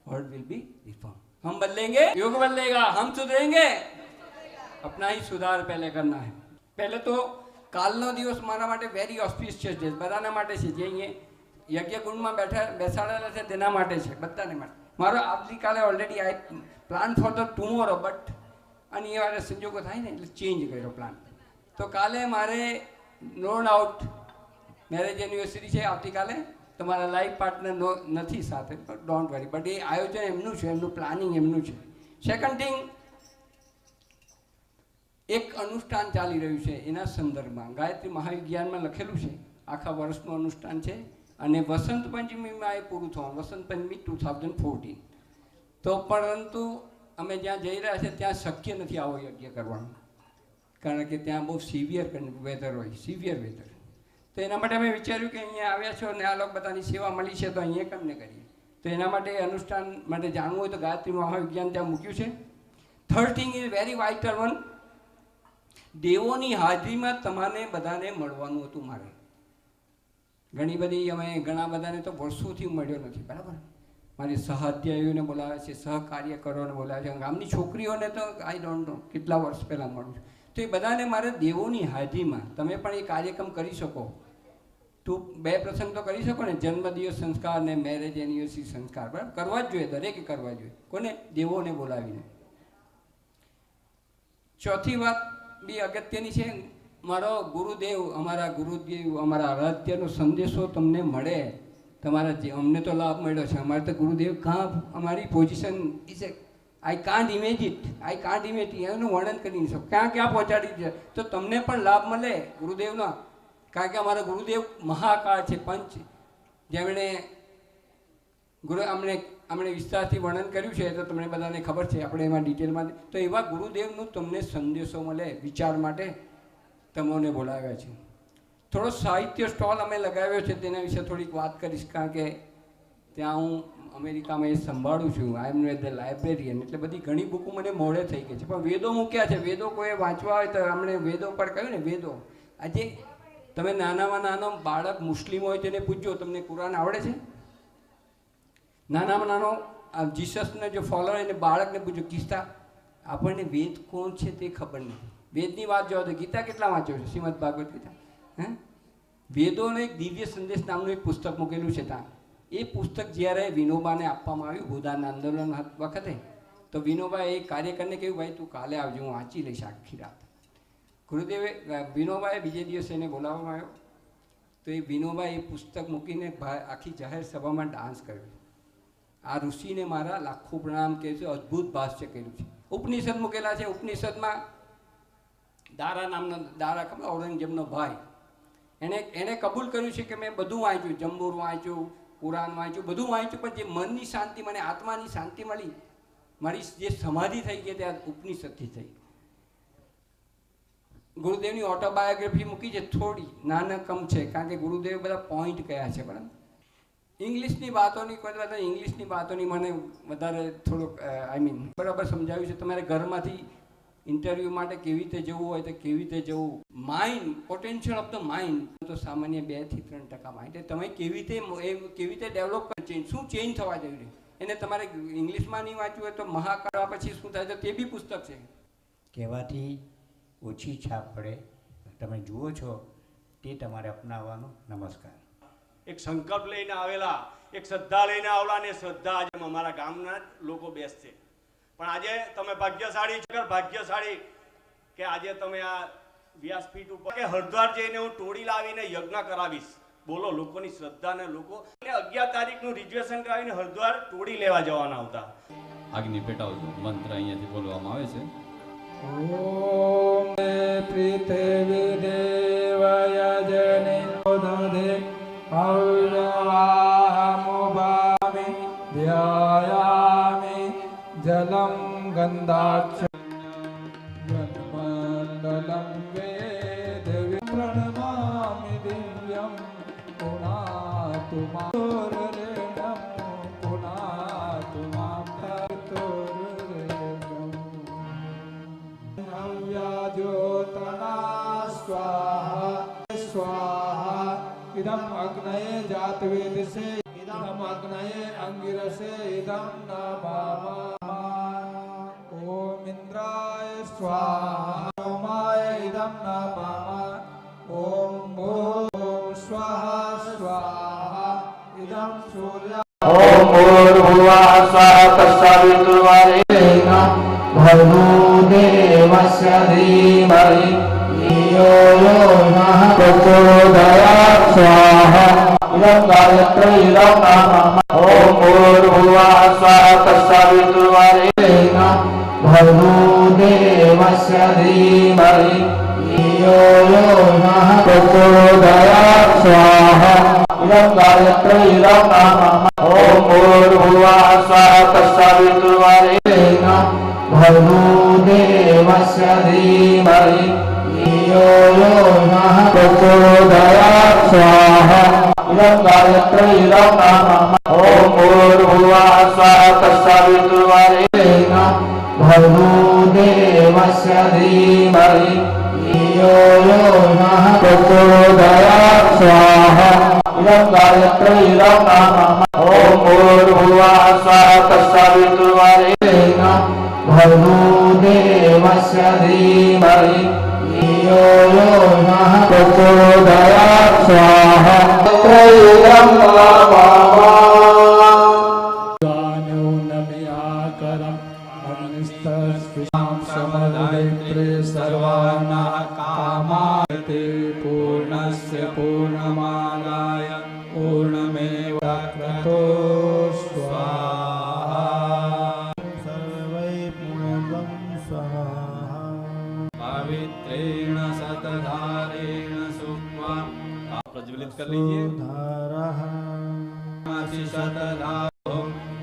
Speaker 4: world will be reformed. हम बदलेंगे, युग बदलेगा, हम सुधरेंगे, अपना ही सुधार पहले करना है। पहले तो કાલનો દિવસ મારા માટે વેરી ઓસ્પિશિયસ છે, બધાના માટે છે, જે અહીંયા યજ્ઞકુંડમાં બેસાડેલા છે તેના માટે છે, બધાને માટે। મારો આવતીકાલે already I plan for the tomorrow, but અનિવાર્ય સંજોગો થાય ને એટલે ચેન્જ કર્યો પ્લાન। તો કાલે મારે નો ડાઉટ મેરેજ એનિવર્સરી છે આવતીકાલે, તમારા લાઈફ પાર્ટનર નથી સાથે, ડોન્ટ વરી, બટ એ આયોજન એમનું છે, એમનું પ્લાનિંગ એમનું છે। સેકન્ડ થિંગ, એક અનુષ્ઠાન ચાલી રહ્યું છે એના સંદર્ભમાં ગાયત્રી મહાવિજ્ઞાનમાં લખેલું છે, આખા વર્ષનું અનુષ્ઠાન છે અને વસંત પંચમીમાં એ પૂરું થવાનું, વસંત પંચમી 2014. તો પરંતુ અમે જ્યાં જઈ રહ્યા છે ત્યાં શક્ય નથી આવો યજ્ઞ કરવાનું, કારણ કે ત્યાં બહુ સિવિયર વેધર હોય, સિવિયર વેધર. તો એના માટે અમે વિચાર્યું કે અહીંયા આવ્યા છો અને આ લોકો બધાની સેવા મળી છે તો અહીંયા કેમ ન કરીએ. તો એના માટે અનુષ્ઠાન માટે જાણવું હોય તો ગાયત્રી મહાવિજ્ઞાન ત્યાં મૂક્યું છે. Third thing is very vital one, દેવોની હાજરીમાં તમારે બધાને મળવાનું હતું. મારે ઘણા બધાને તો વર્ષોથી મળ્યો નથી, બરાબર. મારી સહાધ્યાયીઓને બોલાવે છે, સહકાર્યકરોને બોલાવે છે, ગામની છોકરીઓને તો આઈ ડોન્ટ નો કેટલા વર્ષ પહેલાં મળું છું. તો એ બધાને મારે દેવોની હાજરીમાં તમે પણ એ કાર્યક્રમ કરી શકો. બે પ્રસંગ તો કરી શકો ને, જન્મદિવસ સંસ્કાર ને મેરેજ એનિવર્સરી સંસ્કાર, બરાબર, કરવા જ જોઈએ, દરેકે કરવા જોઈએ. કોને? દેવોને બોલાવીને. ચોથી વાત બી અગત્યની છે, મારો ગુરુદેવ, અમારા આરાધ્યનો સંદેશો તમને મળે. અમને તો લાભ મળ્યો છે, અમારે તો ગુરુદેવ કાં અમારી position is I can't imagine, એનું વર્ણન કરી નહીં શકું, ક્યાં પહોંચાડી છે. તો તમને પણ લાભ મળે ગુરુદેવનો, કારણ કે અમારા ગુરુદેવ મહાકાળ છે, પંચ, જેમણે અમને વિસ્તારથી વર્ણન કર્યું છે, તો તમને બધાને ખબર છે, આપણે એમાં ડિટેલમાં. તો એવા ગુરુદેવનું તમને સંદેશો મળે વિચાર માટે તમને બોલાવ્યા છે. થોડો સાહિત્ય સ્ટોલ અમે લગાવ્યો છે, તેના વિશે થોડીક વાત કરીશ, કારણ કે ત્યાં હું અમેરિકામાં એ સંભાળું છું. આઈ એમ ધ લાઇબ્રેરિયન, એટલે બધી ઘણી બુકો મને મોડે થઈ ગઈ છે. પણ વેદો મૂક્યા છે, વેદો કોઈ વાંચવા હોય તો અમને વેદો પર કહ્યું ને, વેદો. આજે તમે નાનામાં નાનો બાળક મુસ્લિમ હોય તેને પૂછજો, તમને કુરાન આવડે છે? નાનામાં નાનો જીસસને જો ફોલોઅર એને બાળકને પૂછો કિસ્સા, આપણને વેદ કોણ છે તે ખબર નહીં. વેદની વાત જો ગીતા કેટલા વાંચ્યો છે? શ્રીમદ ભાગવત ગીતા. વેદોનો એક દિવ્ય સંદેશ નામનું એક પુસ્તક મૂકેલું છે ત્યાં. એ પુસ્તક જ્યારે વિનોબાને આપવામાં આવ્યું ભૂદાન આંદોલન વખતે, તો વિનોબાએ એક કાર્યકરને કહ્યું, ભાઈ તું કાલે આવજો, હું વાંચી લઈશ આખી રાત. ગુરુદેવે વિનોબાએ બીજે દિવસે એને બોલાવવામાં આવ્યો. તો એ વિનોબાએ એ પુસ્તક મૂકીને આખી જાહેર સભામાં ડાન્સ કર્યો. આ ઋષિને મારા લાખો પ્રણામ કહે છે, અદ્ભુત ભાષ્ય કર્યું છે. ઉપનિષદ મૂકેલા છે. ઉપનિષદમાં દારા ખબર, ઔરંગઝેબનો ભાઈ, એણે કબૂલ કર્યું છે કે મેં બધું વાંચ્યું, જંબૂર વાંચ્યું, કુરાન વાંચ્યું, બધું વાંચ્યું, પણ જે મનની શાંતિ, મને આત્માની શાંતિ મળી, મારી જે સમાધિ થઈ ગઈ ત્યાં ઉપનિષદથી થઈ. ગુરુદેવની ઓટોબાયોગ્રાફી મૂકી છે, થોડી નાનકમ છે, કારણ કે ગુરુદેવે બધા પોઈન્ટ કયા છે, બરાબર. ઇંગ્લિશની વાતોની મને વધારે થોડુંક બરાબર સમજાવ્યું છે. તમારે ઘરમાંથી ઇન્ટરવ્યૂ માટે કેવી રીતે જવું હોય તો કેવી રીતે જવું. Mind, potential of the mind તો સામાન્ય 2 થી 3% માઇન્ડ. તમે કેવી રીતે ડેવલપ કરે, શું ચેન્જ થવા જરૂરી, એને તમારે ઇંગ્લિશમાં નહીં વાંચવું હોય તો મહાકાળ પછી શું થાય તો તે બી પુસ્તક છે.
Speaker 6: કહેવાથી ઓછી છાપ પડે, તમે જુઓ છો તે તમારે અપનાવવાનો. નમસ્કાર.
Speaker 7: એક સંકલ્પ લઈને આવેલા, એક શ્રદ્ધા લઈને આવેલા, ને શ્રદ્ધા આજે અમારા ગામના લોકો બેસશે. પણ આજે તમે ભાગ્યશાળી કે આજે તમે આ વ્યાસપીઠ ઉપર કે હરદ્વાર જઈને હું ટોળી લાવીને યજ્ઞ કરાવીશ. બોલો, લોકોની શ્રદ્ધા ને લોકો 11 તારીખનું રિઝર્વેશન કરાવીને હરદ્વાર ટોળી લેવા જવાના હતા.
Speaker 5: આગની પેટાવજો મંત્ર અહીંયાથી બોલવામાં આવે છે.
Speaker 3: ઓમ પૃથ્વી દેવાય જને દધે હવ્યવાહમુભામિ ધ્યાયામિ જલમ ગંધાક્ષ જન્મંડલમ વેદ પ્રણમામિ દિવ્યમ પુનાતુ માતુર્રેણમ પુનાતુ માતુર્રેણમ નવ્યાજોતના સ્વાહા સ્વાહા इदम अग्नये जात वेदसे इदम अग्नये अंगिरसे इदम नमामः ओम इंद्राय स्वाहा सोमाय इदम नमामः ओम भूर्भुवः स्वाहा स्वाहा इदम सूर्य
Speaker 8: ओम भूर्भुवः स्वः तत्सवितुर्वरेण्यं भर्गो देवस्य धीमहि धियो यो नः प्रचोदयात् स्वाहा इदं गायत्री इदं नमः ओम भूर्भुवः स्वः तत्सवितुर्वरेण्यं भर्गो देवस्य धीमहि धियो यो नः प्रचोदयात् स्वाहा इदं गायत्री इदं नाम ॐ भूर्भुवः स्वः तत्सवितुर्वरेण्यं भर्गो देवस्य धीमहि धियो यो नः प्रचोदयात् स्वाहा इदं गायत्री इदं नाम ॐ भूर्भुवः स्वः तत्सवितुर्वरेण्यं भर्गो देवस्य धीमहि धियो यो नः प्रचोदयात् स्वाहा इदं गायत्री इदं नाम ॐ भूर्भुवः स्वः तत्सवितुर्वरेण्यं भर्गो देवस्य धीमहि धियो यो नः प्रचोदयात् स्वाहा त्रयं
Speaker 3: सर्वानाः कामाते पूर्णस्य पूर्णमादाय पूर्णमेवावशिष्यते स्वाहा सर्वै पूर्णं स्वाहा पवित्रेण सतधारेण सुक्त्वा
Speaker 2: आप प्रज्वलित कर लीजिए।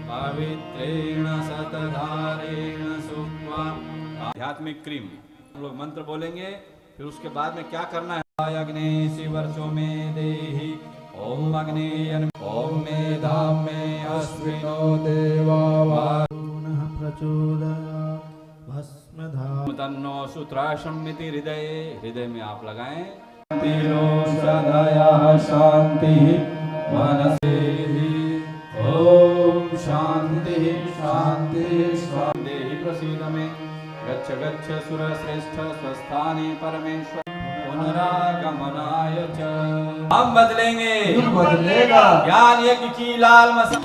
Speaker 3: पवित्रेण सतधारेण सुक्त्वा
Speaker 2: आध्यात्मिक क्रीम हम लोग मंत्र बोलेंगे, फिर उसके बाद में क्या करना है। अग्नि शिवर्षो में देहि ओम अग्नि ओम मेधा में अश्विनो देवा प्रचोदयात् तन्नो सूत्राशमिति हृदय में आप लगाएं।
Speaker 3: शांति मनसे ओम शांति शांति
Speaker 2: देहि प्रसीद में गच्छ गच्छ सुरश्रेष्ठ स्वस्थाने परमेश्वर पुनरागमनाय च। हम बदलेंगे,
Speaker 3: बदलेगा
Speaker 2: ज्ञान यज्ञ की लाल मसा